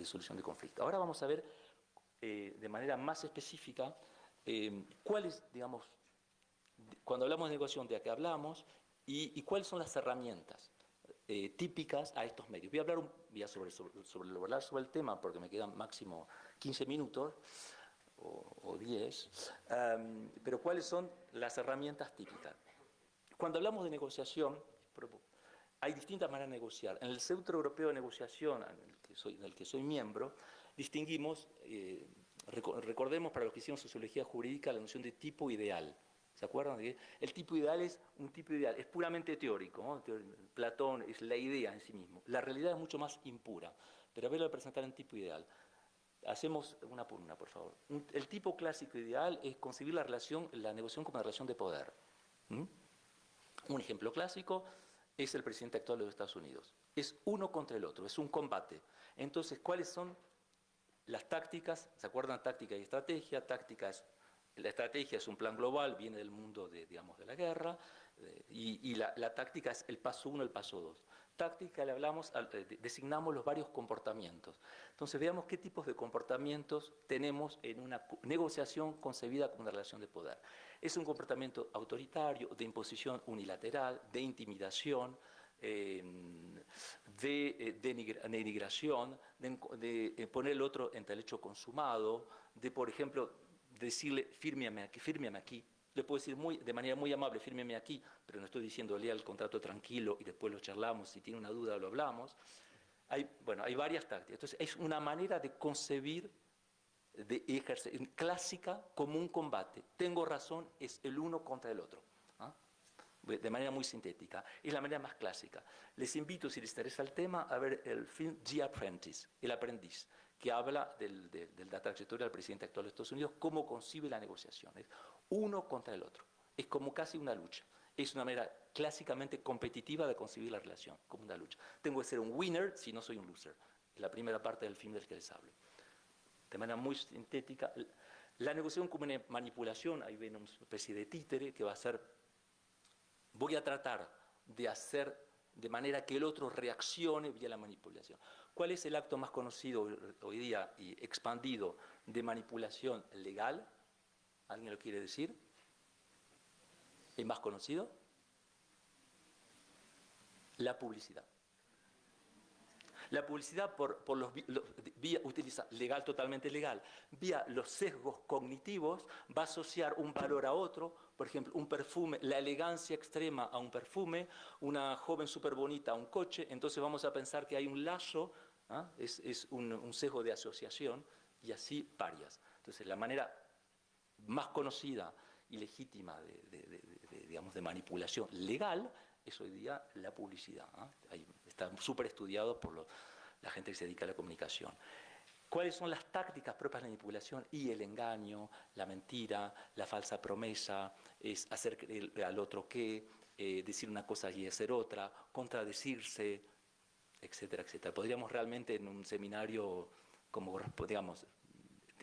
solución de conflicto. Ahora vamos a ver de manera más específica cuáles, digamos, cuando hablamos de negociación, de qué hablamos y cuáles son las herramientas típicas a estos medios. Voy a hablar sobre el tema porque me quedan máximo 15 minutos o 10, pero cuáles son las herramientas típicas. Cuando hablamos de negociación, hay distintas maneras de negociar. En el Centro Europeo de Negociación, en el que soy miembro, distinguimos, recordemos para los que hicieron sociología jurídica, la noción de tipo ideal. ¿Se acuerdan? El tipo ideal es un tipo ideal, es puramente teórico, ¿no? Platón es la idea en sí mismo. La realidad es mucho más impura, pero a ver, lo voy a presentar en tipo ideal. Hacemos una por una, por favor. El tipo clásico ideal es concebir la negociación como una relación de poder. Un ejemplo clásico es el presidente actual de los Estados Unidos. Es uno contra el otro, es un combate. Entonces, ¿cuáles son las tácticas? ¿Se acuerdan? Táctica y estrategia. La estrategia es un plan global, viene del mundo de la guerra, y la táctica es el paso 1, el paso 2. Táctica, le hablamos, designamos los varios comportamientos. Entonces veamos qué tipos de comportamientos tenemos en una negociación concebida como una relación de poder. Es un comportamiento autoritario, de imposición unilateral, de intimidación, de denigración, de poner el otro entre el hecho consumado, de, por ejemplo, decirle, fírmeme aquí. Le puedo decir de manera muy amable, fírmeme aquí, pero no estoy diciendo, lea el contrato tranquilo y después lo charlamos, si tiene una duda lo hablamos. Hay varias tácticas. Entonces, es una manera de concebir, de ejercer, clásica como un combate. Tengo razón, es el uno contra el otro. De manera muy sintética. Es la manera más clásica. Les invito, si les interesa el tema, a ver el film The Apprentice, El aprendiz, que habla de la trayectoria del presidente actual de Estados Unidos, cómo concibe la negociación. Es uno contra el otro. Es como casi una lucha. Es una manera clásicamente competitiva de concebir la relación, como una lucha. Tengo que ser un winner si no soy un loser. Es la primera parte del film del que les hablo. De manera muy sintética, la negociación como una manipulación, ahí ven una especie de títere que va a ser, voy a tratar de hacer de manera que el otro reaccione vía la manipulación. ¿Cuál es el acto más conocido hoy día y expandido de manipulación legal? ¿Alguien lo quiere decir? ¿El más conocido? La publicidad. La publicidad utiliza legal, totalmente legal, vía los sesgos cognitivos, va a asociar un valor a otro, por ejemplo, un perfume, la elegancia extrema a un perfume, una joven súper bonita a un coche, entonces vamos a pensar que hay un lazo, ¿ah? Es un sesgo de asociación, y así varias. Entonces, la manera más conocida y legítima digamos, de manipulación legal es hoy día la publicidad. ¿Eh? Está súper estudiado por la gente que se dedica a la comunicación. ¿Cuáles son las tácticas propias de la manipulación? Y el engaño, la mentira, la falsa promesa, es hacer creer al otro que, decir una cosa y hacer otra, contradecirse, etcétera, etcétera. Podríamos realmente en un seminario, como digamos,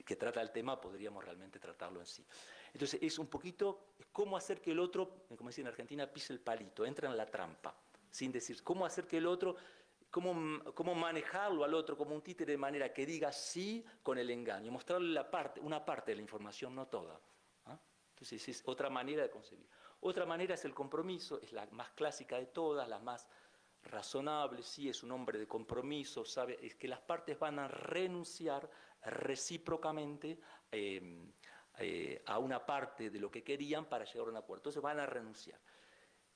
que trata el tema, podríamos realmente tratarlo en sí. Entonces, es un poquito cómo hacer que el otro, como dicen en Argentina, pise el palito, entra en la trampa, sin decir, cómo hacer que el otro, cómo manejarlo al otro como un títere de manera que diga sí con el engaño, mostrarle una parte de la información, no toda. ¿Ah? Entonces, es otra manera de concebir. Otra manera es el compromiso, es la más clásica de todas, la más razonable, sí, es un hombre de compromiso, sabe, es que las partes van a renunciar recíprocamente a una parte de lo que querían para llegar a un acuerdo. Entonces van a renunciar.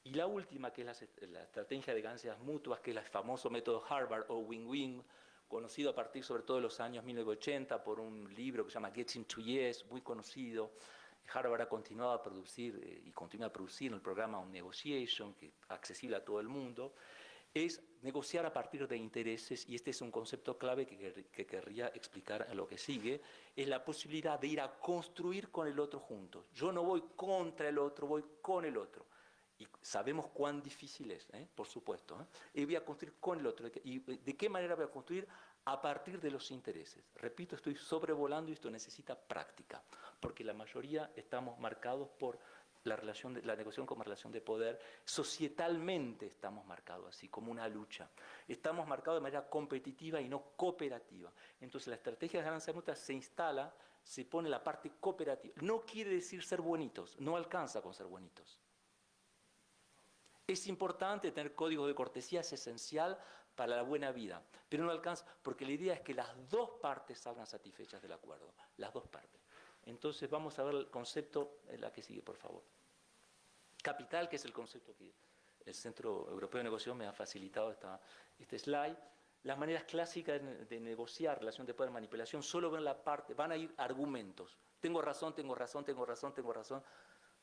Y la última, que es la estrategia de ganancias mutuas, que es el famoso método Harvard o win-win, conocido a partir sobre todo de los años 1980 por un libro que se llama Getting to Yes, muy conocido. Harvard ha continuado a producir y continúa a producir en el programa On Negotiation, que es accesible a todo el mundo. Es negociar a partir de intereses, y este es un concepto clave que querría explicar en lo que sigue, es la posibilidad de ir a construir con el otro juntos. Yo no voy contra el otro, voy con el otro. Y sabemos cuán difícil es, por supuesto. Y voy a construir con el otro. ¿Y de qué manera voy a construir? A partir de los intereses. Repito, estoy sobrevolando y esto necesita práctica, porque la mayoría estamos marcados por la negociación como relación de poder. Societalmente estamos marcados así, como una lucha. Estamos marcados de manera competitiva y no cooperativa. Entonces la estrategia de ganancia mutua se instala, se pone la parte cooperativa. No quiere decir ser buenitos, no alcanza con ser buenitos. Es importante tener códigos de cortesía, es esencial para la buena vida, pero no alcanza, porque la idea es que las dos partes salgan satisfechas del acuerdo, las dos partes. Entonces vamos a ver el concepto, la que sigue, por favor. Capital, que es el concepto que el Centro Europeo de Negociación me ha facilitado este slide. Las maneras clásicas de negociar relación de poder y manipulación solo ven la parte, van a ir argumentos. Tengo razón, tengo razón, tengo razón, tengo razón.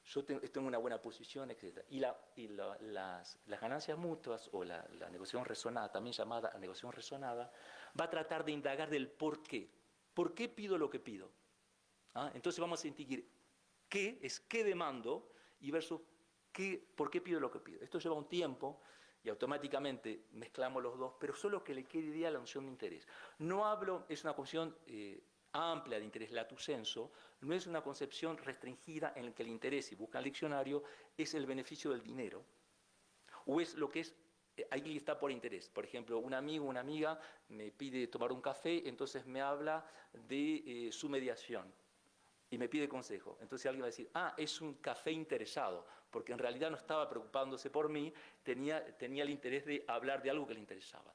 Yo tengo una buena posición, etc. Y las ganancias mutuas o la negociación resonada, también llamada negociación resonada, va a tratar de indagar del por qué. ¿Por qué pido lo que pido? ¿Ah? Entonces vamos a distinguir qué es qué demando y versus por qué pido lo que pido. Esto lleva un tiempo y automáticamente mezclamos los dos, pero solo que le quede idea a la noción de interés. No hablo, es una cuestión amplia de interés lato sensu, no es una concepción restringida en la que el interés, si buscan el diccionario, es el beneficio del dinero, o es lo que es, ahí está por interés. Por ejemplo, un amigo, una amiga me pide tomar un café, entonces me habla de su mediación y me pide consejo. Entonces alguien va a decir, es un café interesado, porque en realidad no estaba preocupándose por mí, tenía el interés de hablar de algo que le interesaba.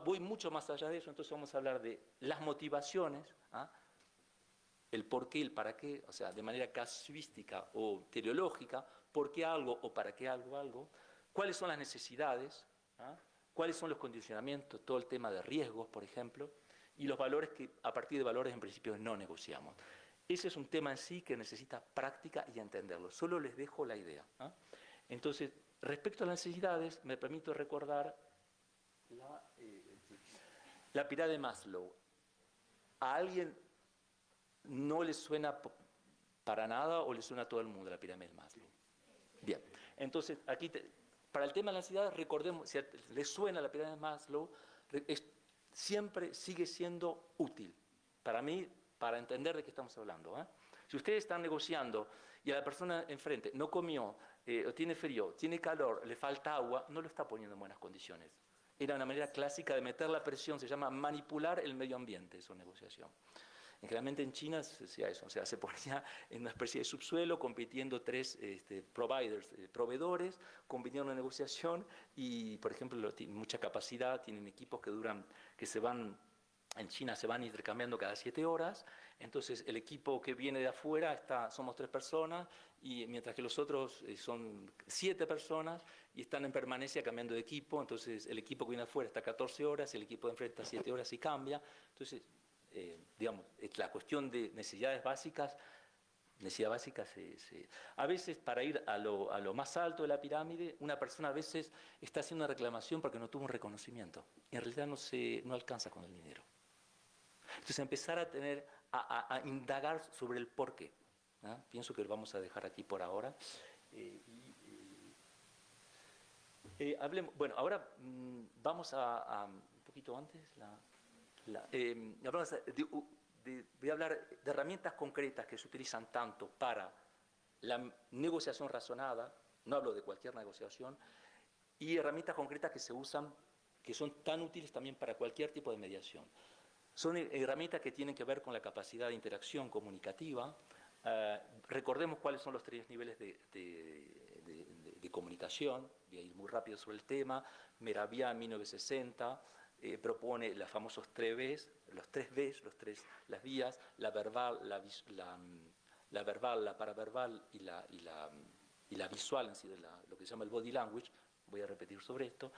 Voy mucho más allá de eso, entonces vamos a hablar de las motivaciones, el por qué, el para qué, o sea, de manera casuística o teleológica, por qué algo o para qué algo, cuáles son las necesidades, cuáles son los condicionamientos, todo el tema de riesgos, por ejemplo, y los valores que a partir de valores en principio no negociamos. Ese es un tema en sí que necesita práctica y entenderlo. Solo les dejo la idea. Entonces, respecto a las necesidades, me permito recordar la pirámide de Maslow. ¿A alguien no le suena para nada o le suena a todo el mundo la pirámide de Maslow? Bien, entonces aquí para el tema de la ansiedad, recordemos, si le suena la pirámide de Maslow, siempre sigue siendo útil para mí, para entender de qué estamos hablando. Si ustedes están negociando y a la persona enfrente no comió, o tiene frío, tiene calor, le falta agua, no lo está poniendo en buenas condiciones. Era una manera clásica de meter la presión, se llama manipular el medio ambiente, esa negociación. Generalmente en China se hacía eso, o sea, se ponía en una especie de subsuelo compitiendo tres providers, proveedores, compitiendo en una negociación y, por ejemplo, tienen mucha capacidad, tienen equipos que se van... En China se van intercambiando cada 7 horas, entonces el equipo que viene de afuera somos 3 personas, y mientras que los otros son 7 personas y están en permanencia cambiando de equipo, entonces el equipo que viene de afuera está 14 horas, el equipo de enfrente está 7 horas y cambia. Entonces, digamos, la cuestión de necesidades básicas a veces para ir a lo más alto de la pirámide, una persona a veces está haciendo una reclamación porque no tuvo un reconocimiento, y en realidad no alcanza con el dinero. Entonces empezar a indagar sobre el porqué. ¿No? Pienso que lo vamos a dejar aquí por ahora. Hablemos, bueno, ahora vamos un poquito antes, voy a hablar de herramientas concretas que se utilizan tanto para la negociación razonada, no hablo de cualquier negociación, y herramientas concretas que se usan, que son tan útiles también para cualquier tipo de mediación. Son herramientas que tienen que ver con la capacidad de interacción comunicativa. Recordemos cuáles son los 3 niveles de comunicación. Voy a ir muy rápido sobre el tema. Mehrabian, en 1960, propone los famosos 3 Bs, las vías, la verbal, la verbal, la paraverbal y la visual, en sí, lo que se llama el body language. Voy a repetir sobre esto.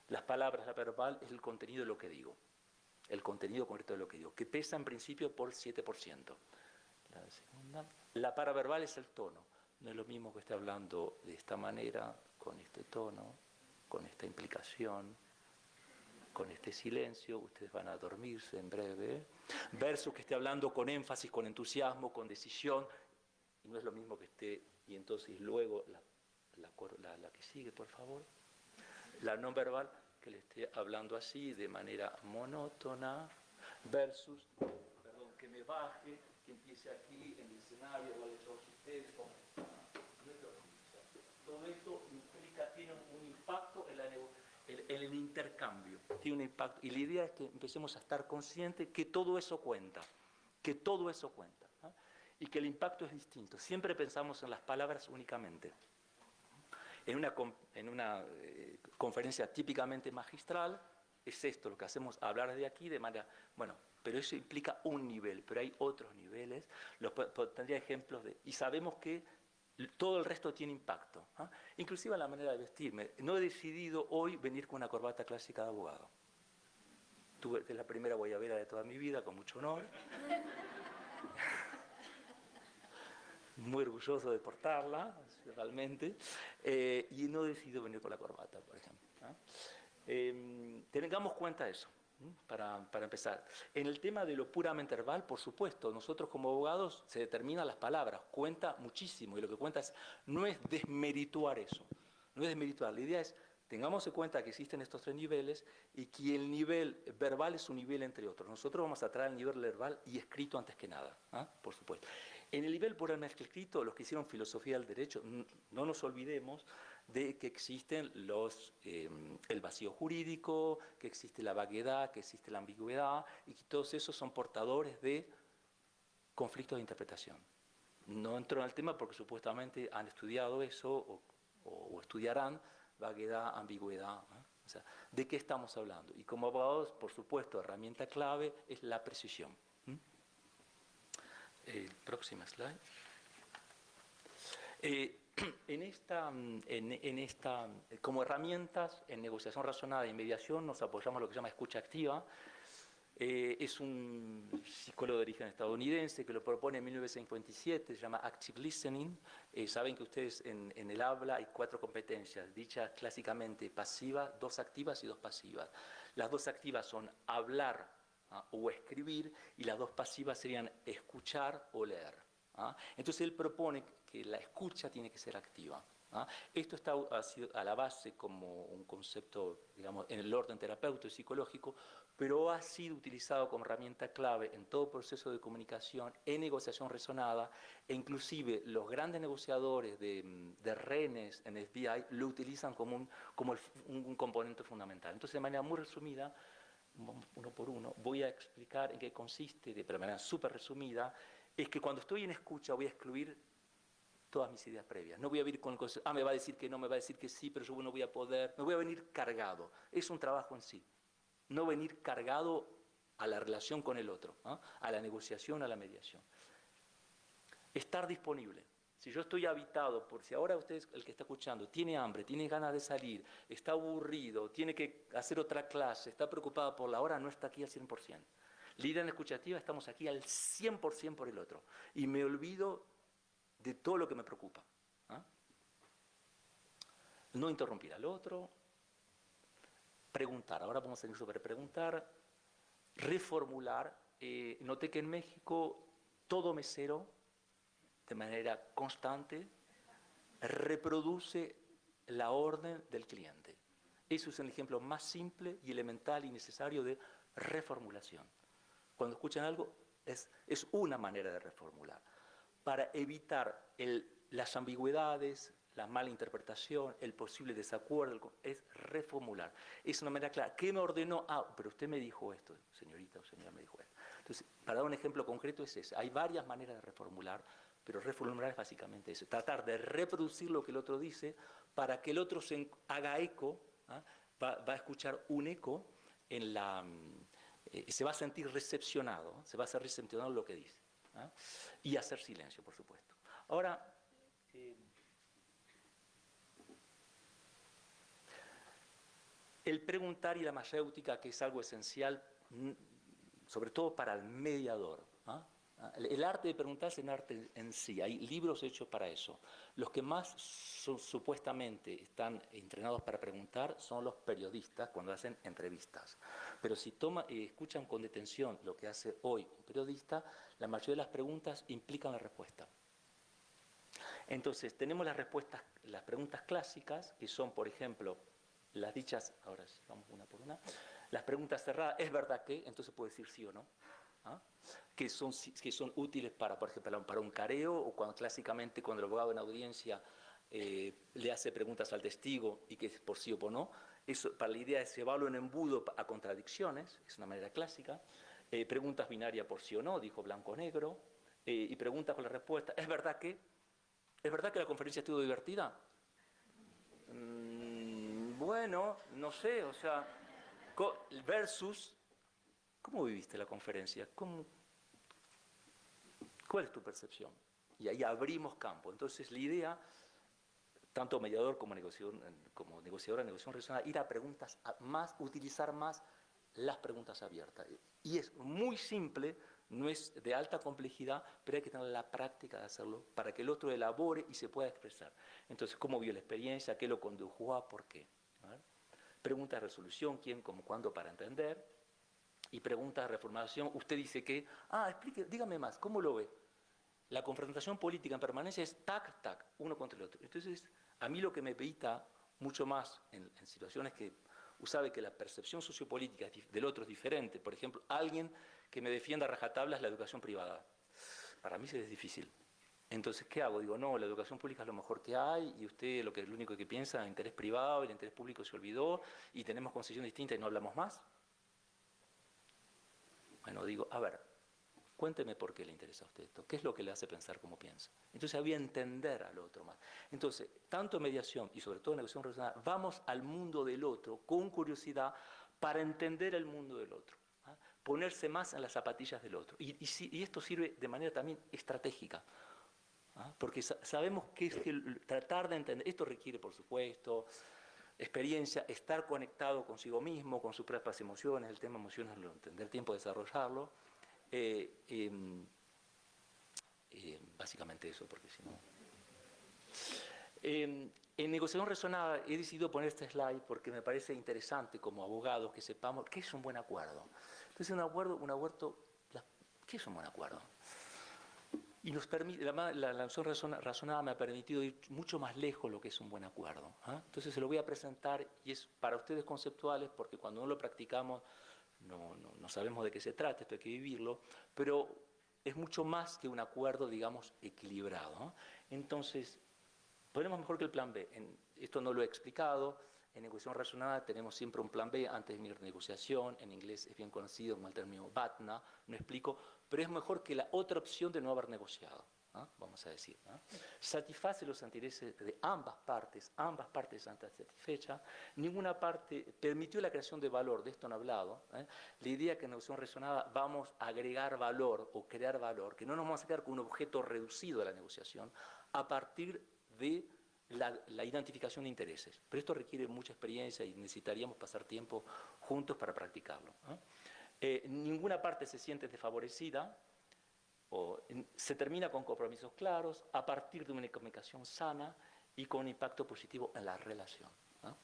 Las palabras, la verbal es el contenido de lo que digo. El contenido concreto de lo que digo, que pesa en principio por 7%. La segunda. La paraverbal es el tono. No es lo mismo que esté hablando de esta manera, con este tono, con esta implicación, con este silencio, ustedes van a dormirse en breve, versus que esté hablando con énfasis, con entusiasmo, con decisión, y no es lo mismo que esté, y entonces luego la que sigue, por favor, la no verbal, que le esté hablando así, de manera monótona, versus, perdón, que me baje, que empiece aquí en el escenario, igual de todos ustedes, todo esto tiene un impacto en el intercambio, tiene un impacto, y la idea es que empecemos a estar conscientes que todo eso cuenta, ¿no? Y que el impacto es distinto. Siempre pensamos en las palabras únicamente. En una conferencia típicamente magistral, es esto lo que hacemos, hablar de aquí de manera... Bueno, pero eso implica un nivel, pero hay otros niveles. Tendría ejemplos y sabemos que todo el resto tiene impacto. ¿Eh? Inclusive la manera de vestirme. No he decidido hoy venir con una corbata clásica de abogado. Es la primera guayabera de toda mi vida, con mucho honor. Muy orgulloso de portarla, realmente, y no he decidido venir con la corbata, por ejemplo. Tengamos cuenta de eso, para empezar. En el tema de lo puramente verbal, por supuesto, nosotros como abogados se determinan las palabras, cuenta muchísimo, y lo que cuenta no es desmerituar eso, no es desmerituar, la idea es, tengamos en cuenta que existen estos 3 niveles y que el nivel verbal es un nivel entre otros. Nosotros vamos a traer el nivel verbal y escrito antes que nada, por supuesto. En el nivel puramente escrito, los que hicieron filosofía del derecho, no nos olvidemos de que existen el vacío jurídico, que existe la vaguedad, que existe la ambigüedad, y que todos esos son portadores de conflictos de interpretación. No entro en el tema porque supuestamente han estudiado eso o estudiarán vaguedad, ambigüedad. O sea, ¿de qué estamos hablando? Y como abogados, por supuesto, herramienta clave es la precisión. Próxima slide. Como herramientas en negociación razonada y mediación nos apoyamos en lo que se llama escucha activa. Es un psicólogo de origen estadounidense que lo propone en 1957, se llama Active Listening. Saben que ustedes en el habla hay 4 competencias, dichas clásicamente pasivas, 2 activas y 2 pasivas. Las 2 activas son hablar o escribir, y las 2 pasivas serían escuchar o leer. Entonces él propone que la escucha tiene que ser activa. Esto ha sido a la base como un concepto, digamos, en el orden terapéutico y psicológico, pero ha sido utilizado como herramienta clave en todo proceso de comunicación, en negociación razonada, e inclusive los grandes negociadores de rehenes en FBI lo utilizan como un componente fundamental. Entonces, de manera muy resumida, uno por uno, voy a explicar en qué consiste, de manera súper resumida, es que cuando estoy en escucha voy a excluir todas mis ideas previas. No voy a venir con cosas, me va a decir que no, me va a decir que sí, pero yo no voy a poder, no voy a venir cargado. Es un trabajo en sí. No venir cargado a la relación con el otro, ¿no? A la negociación, a la mediación. Estar disponible. Si yo estoy habitado, por si ahora usted, el que está escuchando, tiene hambre, tiene ganas de salir, está aburrido, tiene que hacer otra clase, está preocupado por la hora, no está aquí al 100%. Líder en escuchativa, estamos aquí al 100% por el otro. Y me olvido de todo lo que me preocupa. ¿Ah? No interrumpir al otro. Preguntar. Ahora vamos a ir sobre preguntar. Reformular. Noté que en México todo mesero, de manera constante, reproduce la orden del cliente. Eso es el ejemplo más simple y elemental y necesario de reformulación. Cuando escuchan algo, es una manera de reformular. Para evitar las ambigüedades, la mala interpretación, el posible desacuerdo, es reformular. Es una manera clara. ¿Qué me ordenó? Pero usted me dijo esto, señorita o señora me dijo esto. Entonces, para dar un ejemplo concreto es ese. Hay varias maneras de reformular, pero reformular es básicamente eso. Tratar de reproducir lo que el otro dice para que el otro se haga eco, va a escuchar un eco en la... se va a sentir recepcionado, se va a hacer recepcionado lo que dice. Y hacer silencio, por supuesto. Ahora, el preguntar y la mayéutica, que es algo esencial, sobre todo para el mediador. El arte de preguntar es un arte en sí, hay libros hechos para eso. Los que más supuestamente están entrenados para preguntar son los periodistas cuando hacen entrevistas. Pero si escuchan con detención lo que hace hoy un periodista, la mayoría de las preguntas implican la respuesta. Entonces, tenemos las preguntas clásicas, que son, por ejemplo, las dichas, ahora sí, vamos una por una, las preguntas cerradas, ¿es verdad que? Entonces puede decir sí o no. Que son útiles para, por ejemplo, para un careo, o clásicamente cuando el abogado en audiencia le hace preguntas al testigo y que es por sí o por no. Eso, para la idea es llevarlo en embudo a contradicciones, es una manera clásica. Preguntas binarias por sí o no, dijo blanco o negro. Y preguntas con la respuesta, ¿es verdad que? ¿Es verdad que la conferencia estuvo divertida? Bueno, no sé, o sea, versus, ¿cómo viviste la conferencia? ¿Cuál es tu percepción? Y ahí abrimos campo. Entonces la idea, tanto mediador como negociadora, negociación razonada, ir a preguntas utilizar más las preguntas abiertas. Y es muy simple, no es de alta complejidad, pero hay que tener la práctica de hacerlo para que el otro elabore y se pueda expresar. Entonces, ¿cómo vio la experiencia? ¿Qué lo condujo a? ¿Por qué? Preguntas de resolución, quién, cómo, cuándo, para entender. Y preguntas de reformulación, usted dice que, explique, dígame más, ¿cómo lo ve? La confrontación política en permanencia es tac, tac, uno contra el otro. Entonces, a mí lo que me evita mucho más en situaciones que sabe que la percepción sociopolítica del otro es diferente. Por ejemplo, alguien que me defienda a rajatablas la educación privada. Para mí es difícil. Entonces, ¿qué hago? Digo, no, la educación pública es lo mejor que hay y usted lo único que piensa es el interés privado, el interés público se olvidó y tenemos concepción distinta y no hablamos más. Bueno, digo, a ver, cuénteme por qué le interesa a usted esto, qué es lo que le hace pensar como piensa. Entonces había entender al otro más. Entonces, tanto mediación y sobre todo negociación razonada, vamos al mundo del otro con curiosidad para entender el mundo del otro, ponerse más en las zapatillas del otro. Y esto sirve de manera también estratégica, porque sabemos que es que tratar de entender, esto requiere por supuesto experiencia, estar conectado consigo mismo, con sus propias emociones, el tema emociones, tener tiempo de desarrollarlo. Básicamente eso, porque si no... en negociación razonada he decidido poner este slide porque me parece interesante como abogados que sepamos qué es un buen acuerdo. Entonces ¿qué es un buen acuerdo? Y nos permite, la negociación razonada me ha permitido ir mucho más lejos lo que es un buen acuerdo. Entonces se lo voy a presentar y es para ustedes conceptuales porque cuando no lo practicamos no sabemos de qué se trata, esto hay que vivirlo, pero es mucho más que un acuerdo, digamos, equilibrado. Entonces, ponemos mejor que el plan B. Esto no lo he explicado, En negociación razonada tenemos siempre un plan B antes de mi renegociación. En inglés es bien conocido como el término BATNA, no explico, pero es mejor que la otra opción de no haber negociado, ¿ah? Vamos a decir, ¿ah? Satisface los intereses de ambas partes están satisfechas, ninguna parte permitió la creación de valor, de esto han hablado, ¿eh? La idea que en negociación razonada vamos a agregar valor o crear valor, que no nos vamos a quedar con un objeto reducido de la negociación a partir de la identificación de intereses. Pero esto requiere mucha experiencia y necesitaríamos pasar tiempo juntos para practicarlo, ¿eh? Ninguna parte se siente desfavorecida, se termina con compromisos claros, a partir de una comunicación sana y con un impacto positivo en la relación, ¿no?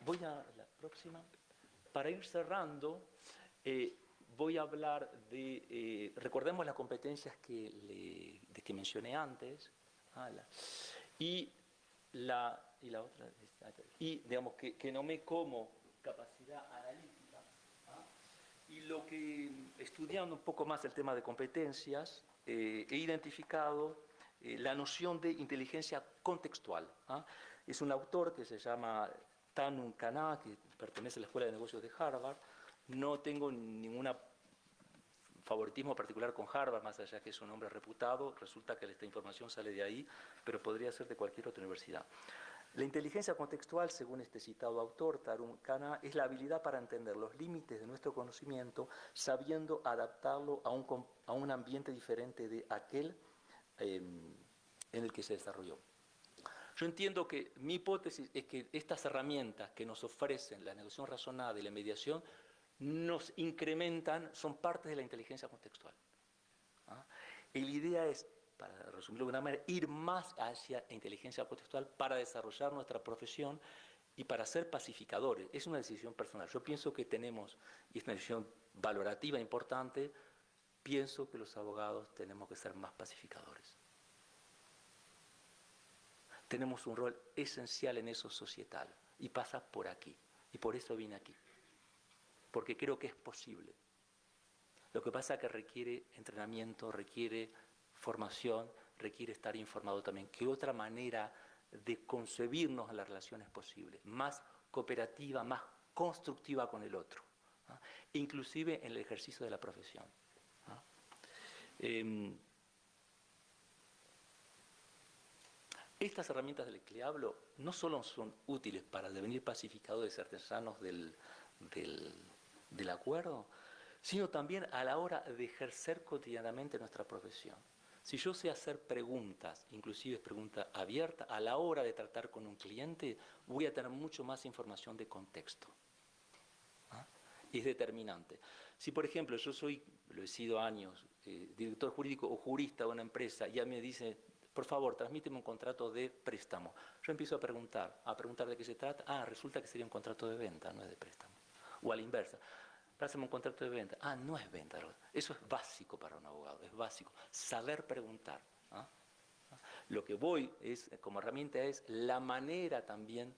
Voy a la próxima. Para ir cerrando, voy a hablar de, recordemos las competencias que mencioné antes, y la otra, y digamos que nomé como capacidad analítica, ¿ah? Y lo que, estudiando un poco más el tema de competencias, he identificado la noción de inteligencia contextual, ¿ah? Es un autor que se llama Tanun Khanna, que pertenece a la Escuela de Negocios de Harvard. No tengo ningún favoritismo particular con Harvard, más allá que es un hombre reputado. Resulta que esta información sale de ahí, pero podría ser de cualquier otra universidad. La inteligencia contextual, según este citado autor, Tanun Khanna, es la habilidad para entender los límites de nuestro conocimiento, sabiendo adaptarlo a un ambiente diferente de aquel en el que se desarrolló. Yo entiendo que mi hipótesis es que estas herramientas que nos ofrecen la negociación razonada y la mediación nos incrementan, son parte de la inteligencia contextual, ¿ah? Y la idea es, para resumirlo de una manera, ir más hacia la inteligencia contextual para desarrollar nuestra profesión y para ser pacificadores. Es una decisión personal. Yo pienso que tenemos, y es una decisión valorativa importante, pienso que los abogados tenemos que ser más pacificadores. Tenemos un rol esencial en eso societal y pasa por aquí. Y por eso vine aquí. Porque creo que es posible. Lo que pasa es que requiere entrenamiento, requiere formación, requiere estar informado también. ¿Qué otra manera de concebirnos en las relaciones posible? Más cooperativa, más constructiva con el otro, ¿ah? Inclusive en el ejercicio de la profesión, ¿ah? Estas herramientas de las que hablo no solo son útiles para devenir pacificadores artesanos del acuerdo, sino también a la hora de ejercer cotidianamente nuestra profesión. Si yo sé hacer preguntas, inclusive preguntas abiertas, a la hora de tratar con un cliente, voy a tener mucho más información de contexto, ¿ah? Es determinante. Si, por ejemplo, yo soy, lo he sido años, director jurídico o jurista de una empresa, y ya me dice, por favor, transmíteme un contrato de préstamo. Yo empiezo a preguntar de qué se trata. Ah, resulta que sería un contrato de venta, no es de préstamo. O a la inversa. Pásame un contrato de venta. Ah, no es venta. Eso es básico para un abogado, es básico. Saber preguntar, ¿ah? Lo que voy es, como herramienta es la manera también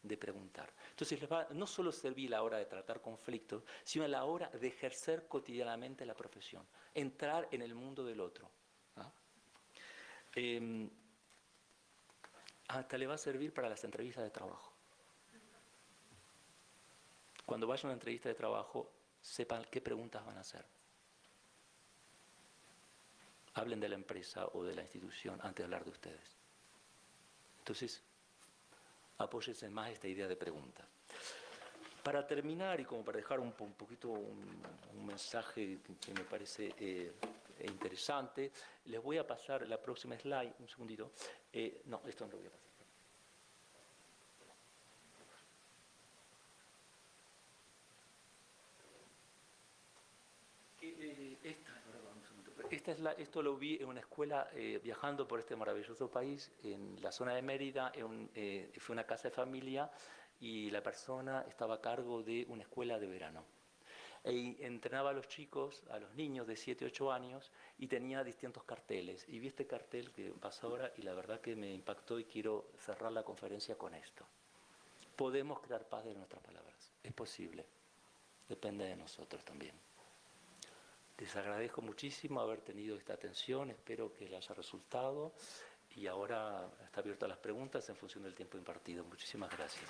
de preguntar. Entonces les va no solo servir a la hora de tratar conflictos, sino a la hora de ejercer cotidianamente la profesión, entrar en el mundo del otro, ¿ah? Hasta le va a servir para las entrevistas de trabajo. Cuando vaya a una entrevista de trabajo, sepan qué preguntas van a hacer. Hablen de la empresa o de la institución antes de hablar de ustedes. Entonces, apóyense más esta idea de pregunta. Para terminar, y como para dejar un poquito un mensaje que me parece interesante, les voy a pasar la próxima slide, un segundito. No, esto no lo voy a pasar. Esto lo vi en una escuela viajando por este maravilloso país, en la zona de Mérida, fue una casa de familia y la persona estaba a cargo de una escuela de verano. Entrenaba a los chicos, a los niños de 7, 8 años y tenía distintos carteles. Y vi este cartel que pasa ahora y la verdad que me impactó y quiero cerrar la conferencia con esto. Podemos crear paz de nuestras palabras, es posible, depende de nosotros también. Les agradezco muchísimo haber tenido esta atención, espero que les haya resultado y ahora está abierta a las preguntas en función del tiempo impartido. Muchísimas gracias.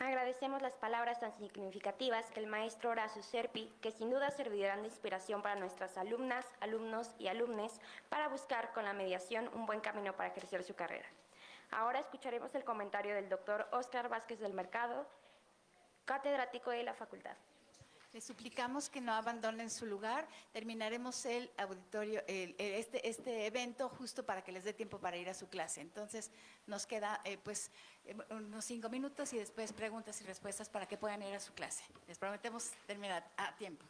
Agradecemos las palabras tan significativas que el maestro Horacio Serpi, que sin duda servirán de inspiración para nuestras alumnas, alumnos y alumnes para buscar con la mediación un buen camino para ejercer su carrera. Ahora escucharemos el comentario del doctor Óscar Vázquez del Mercado, catedrático de la facultad. Les suplicamos que no abandonen su lugar. Terminaremos el auditorio, este evento justo para que les dé tiempo para ir a su clase. Entonces, nos queda unos 5 minutos y después preguntas y respuestas para que puedan ir a su clase. Les prometemos terminar a tiempo.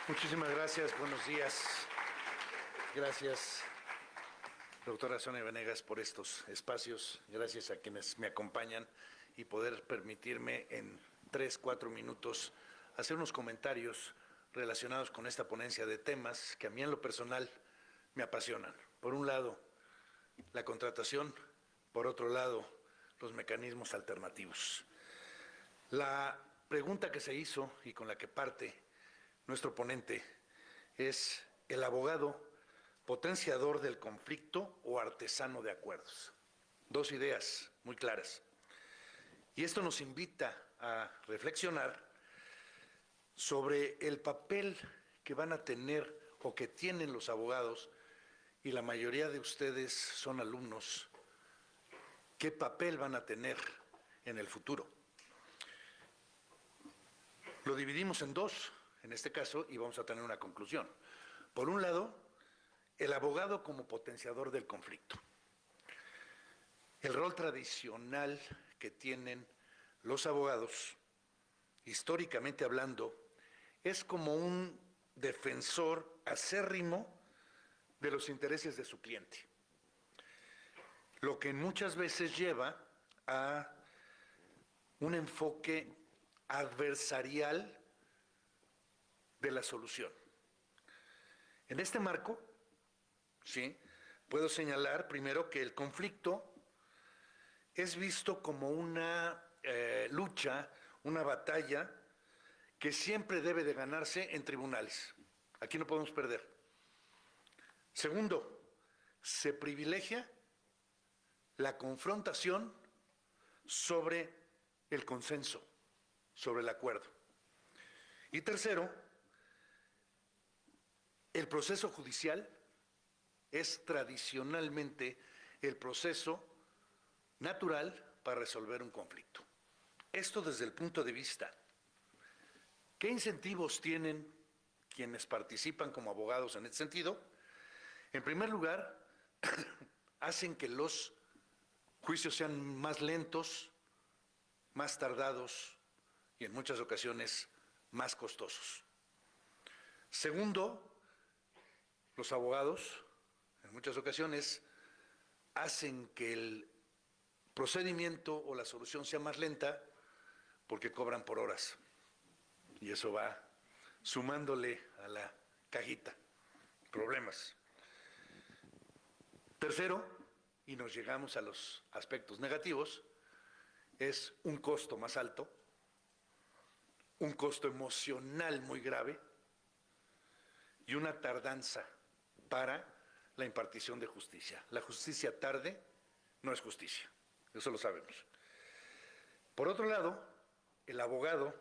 Muchísimas gracias, buenos días. Gracias, doctora Sonia Venegas, por estos espacios. Gracias a quienes me acompañan y poder permitirme en 3, 4 minutos hacer unos comentarios relacionados con esta ponencia de temas que a mí en lo personal me apasionan. Por un lado, la contratación, por otro lado, los mecanismos alternativos. La pregunta que se hizo y con la que parte nuestro ponente es: ¿el abogado potenciador del conflicto o artesano de acuerdos? Dos ideas muy claras. Y esto nos invita a reflexionar sobre el papel que van a tener o que tienen los abogados, y la mayoría de ustedes son alumnos. ¿Qué papel van a tener en el futuro? Lo dividimos en dos, en este caso, y vamos a tener una conclusión. Por un lado, el abogado como potenciador del conflicto. El rol tradicional que tienen los abogados, históricamente hablando, es como un defensor acérrimo de los intereses de su cliente, lo que muchas veces lleva a un enfoque adversarial de la solución. En este marco, sí, puedo señalar primero que el conflicto es visto como una lucha, una batalla que siempre debe de ganarse en tribunales. Aquí no podemos perder. Segundo, se privilegia la confrontación sobre el consenso, sobre el acuerdo. Y tercero, el proceso judicial es tradicionalmente el proceso natural para resolver un conflicto. Esto desde el punto de vista, ¿qué incentivos tienen quienes participan como abogados en este sentido? En primer lugar, hacen que los juicios sean más lentos, más tardados y en muchas ocasiones más costosos. Segundo, los abogados en muchas ocasiones hacen que el procedimiento o la solución sea más lenta porque cobran por horas. Y eso va sumándole a la cajita problemas. Tercero, y nos llegamos a los aspectos negativos, es un costo más alto, un costo emocional muy grave y una tardanza para la impartición de justicia. La justicia tarde no es justicia, eso lo sabemos. Por otro lado, el abogado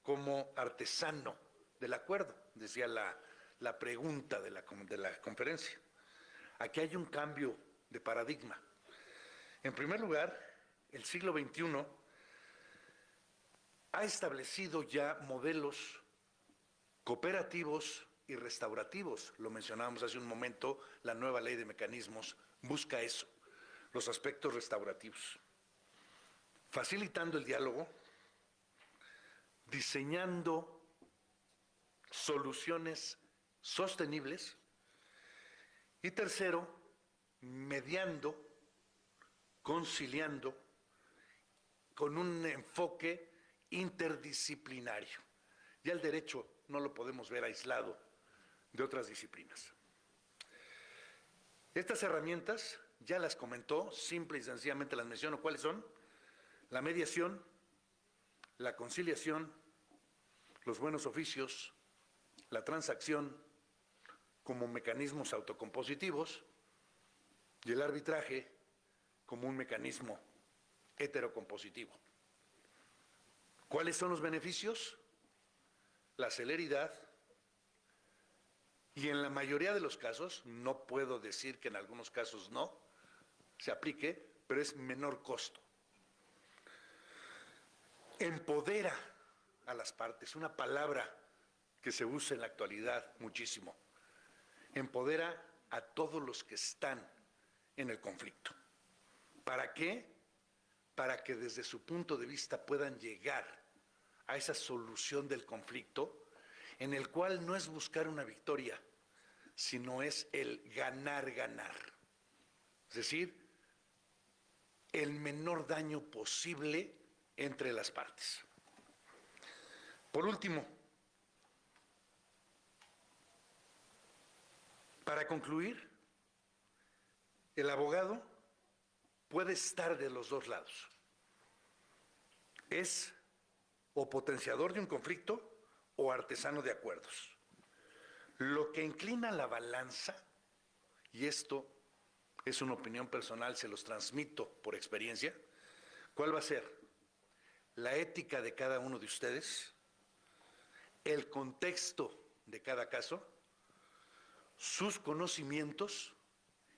como artesano del acuerdo, decía la pregunta de la conferencia. Aquí hay un cambio de paradigma. En primer lugar, el siglo XXI ha establecido ya modelos cooperativos y restaurativos. Lo mencionábamos hace un momento, la nueva ley de mecanismos busca eso, los aspectos restaurativos, facilitando el diálogo, diseñando soluciones sostenibles Y tercero, mediando, conciliando, con un enfoque interdisciplinario. Ya el derecho no lo podemos ver aislado de otras disciplinas. Estas herramientas, ya las comentó, simple y sencillamente las menciono. ¿Cuáles son? La mediación, la conciliación, los buenos oficios, la transacción como mecanismos autocompositivos y el arbitraje como un mecanismo heterocompositivo. ¿Cuáles son los beneficios? La celeridad y en la mayoría de los casos, no puedo decir que en algunos casos no se aplique, pero es menor costo. Empodera a las partes, una palabra que se usa en la actualidad muchísimo. Empodera a todos los que están en el conflicto. ¿Para qué? Para que desde su punto de vista puedan llegar a esa solución del conflicto, en el cual no es buscar una victoria, sino es el ganar-ganar. Es decir, el menor daño posible entre las partes. Por último, para concluir, el abogado puede estar de los dos lados. Es o potenciador de un conflicto o artesano de acuerdos. Lo que inclina la balanza, y esto es una opinión personal, se los transmito por experiencia, ¿cuál va a ser? La ética de cada uno de ustedes, el contexto de cada caso, sus conocimientos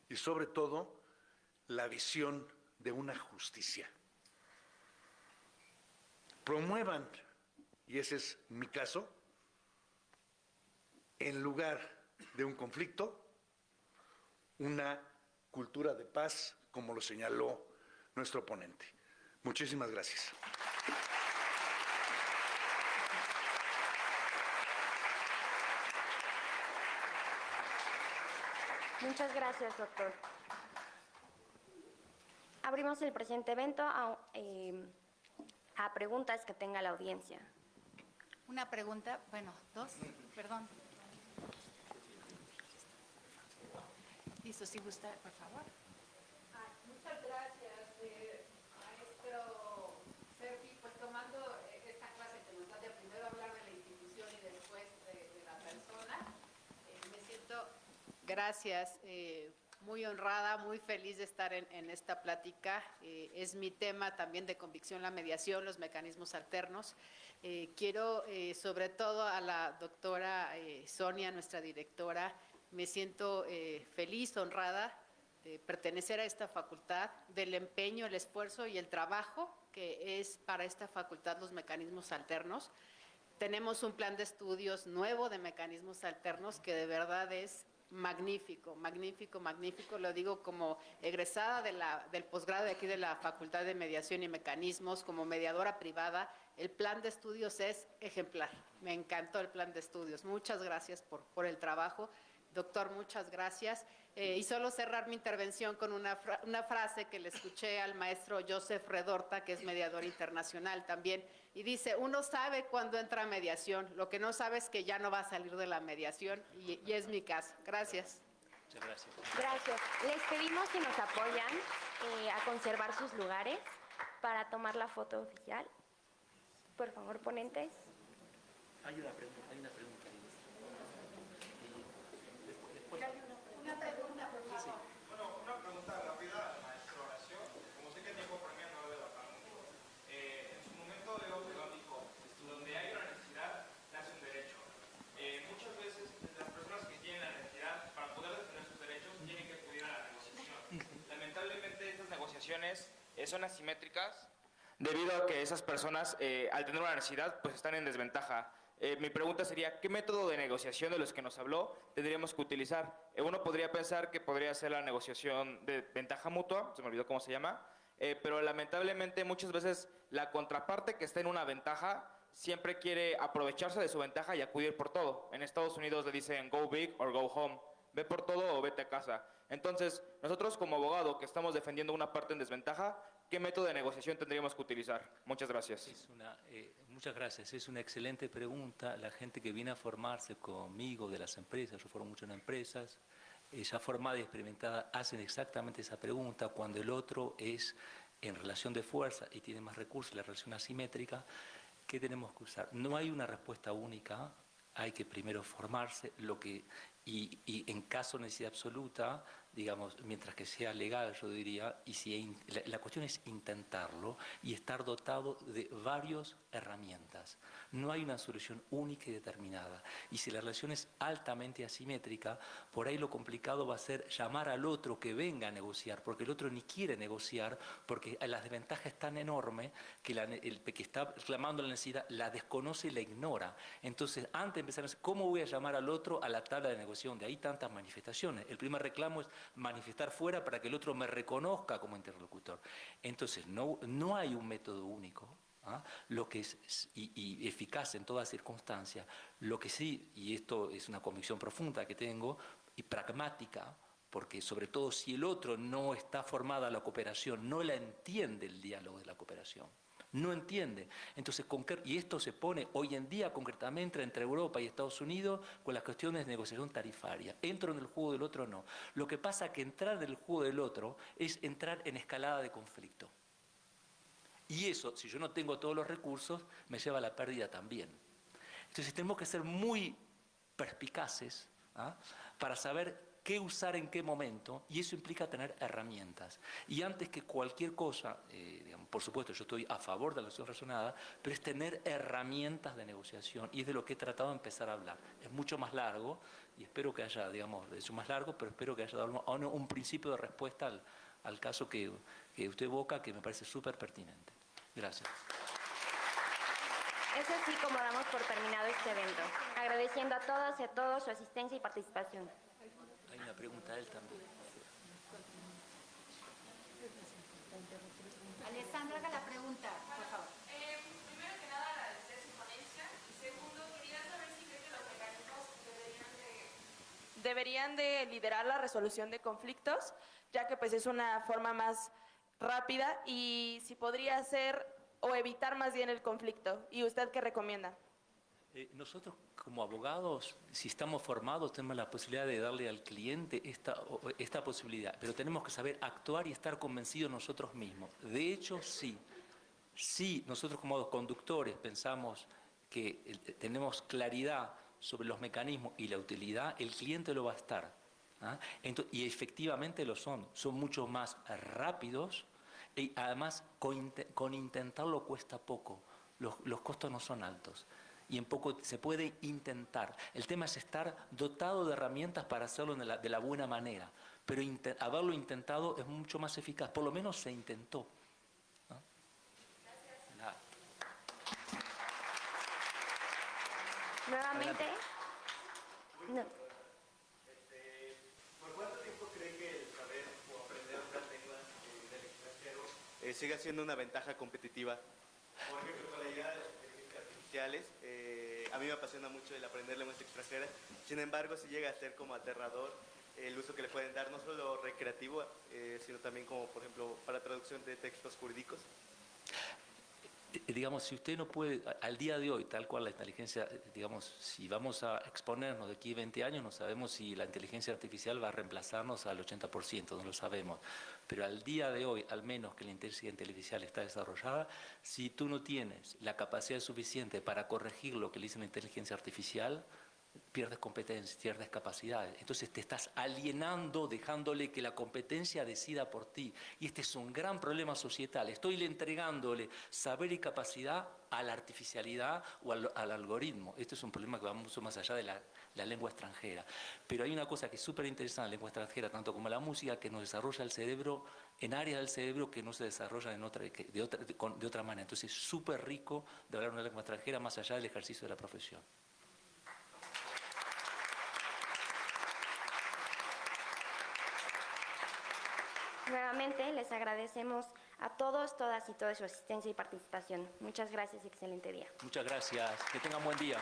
y sobre todo la visión de una justicia. Promuevan, y ese es mi caso, en lugar de un conflicto, una cultura de paz, como lo señaló nuestro ponente. Muchísimas gracias. Muchas gracias, doctor. Abrimos el presente evento a preguntas que tenga la audiencia. Una pregunta, bueno, dos, perdón. Listo, si gusta, por favor. Muchas gracias, maestro Serpi, pues tomando esta clase que nos da de primero hablar de la institución y después de la persona, me siento, gracias, muy honrada, muy feliz de estar en esta plática. Es mi tema también de convicción, la mediación, los mecanismos alternos. Quiero, sobre todo a la doctora Sonia, nuestra directora, me siento feliz, honrada de pertenecer a esta facultad, del empeño, el esfuerzo y el trabajo que es para esta facultad los mecanismos alternos. Tenemos un plan de estudios nuevo de mecanismos alternos que de verdad es magnífico, magnífico, magnífico. Lo digo como egresada del posgrado de aquí de la Facultad de Mediación y Mecanismos, como mediadora privada. El plan de estudios es ejemplar. Me encantó el plan de estudios. Muchas gracias por el trabajo. Doctor, muchas gracias. Y solo cerrar mi intervención con una frase que le escuché al maestro Joseph Redorta, que es mediador internacional también, y dice, uno sabe cuándo entra a mediación, lo que no sabe es que ya no va a salir de la mediación, y es mi caso. Gracias. Muchas gracias. Gracias. Les pedimos que nos apoyan a conservar sus lugares para tomar la foto oficial. Por favor, ponentes. Hay una pregunta. Bueno, una pregunta rápida al maestro Horacio. Como sé que el tiempo premia no lo debatar mucho, en su momento de lo dijo, donde hay una necesidad, nace un derecho. Muchas veces las personas que tienen la necesidad para poder defender sus derechos tienen que acudir a la negociación. Lamentablemente estas negociaciones son asimétricas debido a que esas personas al tener una necesidad pues están en desventaja. Mi pregunta sería, ¿qué método de negociación de los que nos habló tendríamos que utilizar? Uno podría pensar que podría ser la negociación de ventaja mutua, se me olvidó cómo se llama, pero lamentablemente muchas veces la contraparte que está en una ventaja siempre quiere aprovecharse de su ventaja y acudir por todo. En Estados Unidos le dicen go big or go home. ve por todo o vete a casa. Entonces, nosotros como abogado que estamos defendiendo una parte en desventaja, ¿qué método de negociación tendríamos que utilizar? Muchas gracias. Muchas gracias. Es una excelente pregunta. La gente que viene a formarse conmigo de las empresas, yo formo mucho en empresas, ya formada y experimentada, hacen exactamente esa pregunta. Cuando el otro es en relación de fuerza y tiene más recursos, la relación asimétrica, ¿qué tenemos que usar? No hay una respuesta única, hay que primero formarse, y en caso de necesidad absoluta, digamos, mientras que sea legal, yo diría, y si la cuestión es intentarlo y estar dotado de varias herramientas. No hay una solución única y determinada. Y si la relación es altamente asimétrica, por ahí lo complicado va a ser llamar al otro que venga a negociar, porque el otro ni quiere negociar, porque la desventaja es tan enorme que el que está reclamando la necesidad la desconoce y la ignora. Entonces, antes de empezar a decir, ¿cómo voy a llamar al otro a la tabla de negociación? De ahí tantas manifestaciones. El primer reclamo es manifestar fuera para que el otro me reconozca como interlocutor. Entonces, no hay un método único, ¿ah? Lo que es y eficaz en toda circunstancia. Lo que sí, y esto es una convicción profunda que tengo, y pragmática, porque sobre todo si el otro no está formada la cooperación, no la entiende el diálogo de la cooperación. No entiende. Entonces, y esto se pone hoy en día concretamente entre Europa y Estados Unidos con las cuestiones de negociación tarifaria. ¿Entro en el juego del otro o no? Lo que pasa es que entrar en el juego del otro es entrar en escalada de conflicto. Y eso, si yo no tengo todos los recursos, me lleva a la pérdida también. Entonces, tenemos que ser muy perspicaces, ¿ah?, para saber qué usar en qué momento, y eso implica tener herramientas. Y antes que cualquier cosa, digamos, por supuesto yo estoy a favor de la negociación razonada, pero es tener herramientas de negociación, y es de lo que he tratado de empezar a hablar. Es mucho más largo, y espero que haya, digamos, de hecho más largo, pero espero que haya dado un principio de respuesta al caso que usted evoca, que me parece súper pertinente. Gracias. Es así como damos por terminado este evento, agradeciendo a todas y a todos su asistencia y participación. Hay una pregunta a él también. Alessandra, haga la pregunta, por favor. Primero que nada, agradecer su ponencia. Y segundo, quería saber si cree que los mecanismos deberían de liderar la resolución de conflictos, ya que pues es una forma más rápida, y si podría hacer o evitar más bien el conflicto. ¿Y usted qué recomienda? Nosotros como abogados, si estamos formados, tenemos la posibilidad de darle al cliente esta posibilidad, pero tenemos que saber actuar y estar convencidos nosotros mismos. De hecho, si nosotros como conductores pensamos que tenemos claridad sobre los mecanismos y la utilidad, el cliente lo va a estar, ¿ah? Y efectivamente lo son mucho más rápidos, y además con intentarlo cuesta poco, los costos no son altos. Y en poco se puede intentar. El tema es estar dotado de herramientas para hacerlo de la buena manera. Pero haberlo intentado es mucho más eficaz. Por lo menos se intentó, ¿no? Gracias. Nuevamente. No. ¿Por cuánto tiempo cree que el saber o aprender otras lenguas del extranjero siga siendo una ventaja competitiva? Por ejemplo, con la llegada de las inteligencias artificiales, a mí me apasiona mucho el aprender lenguas extranjeras. Sin embargo, sí llega a ser como aterrador el uso que le pueden dar, no solo recreativo, sino también como, por ejemplo, para traducción de textos jurídicos. Digamos, si usted no puede, al día de hoy, tal cual la inteligencia, digamos, si vamos a exponernos de aquí a 20 años, no sabemos si la inteligencia artificial va a reemplazarnos al 80%, no lo sabemos. Pero al día de hoy, al menos que la inteligencia artificial está desarrollada, si tú no tienes la capacidad suficiente para corregir lo que le dice la inteligencia artificial, pierdes competencias, pierdes capacidades. Entonces te estás alienando, dejándole que la competencia decida por ti. Y este es un gran problema societal. Estoy entregándole saber y capacidad a la artificialidad o al algoritmo. Este es un problema que va mucho más allá de la lengua extranjera. Pero hay una cosa que es súper interesante en la lengua extranjera, tanto como la música, que nos desarrolla el cerebro en áreas del cerebro que no se desarrollan de otra manera. Entonces es súper rico de hablar una lengua extranjera más allá del ejercicio de la profesión. Nuevamente les agradecemos a todos, todas y toda su asistencia y participación. Muchas gracias y excelente día. Muchas gracias. Que tengan buen día.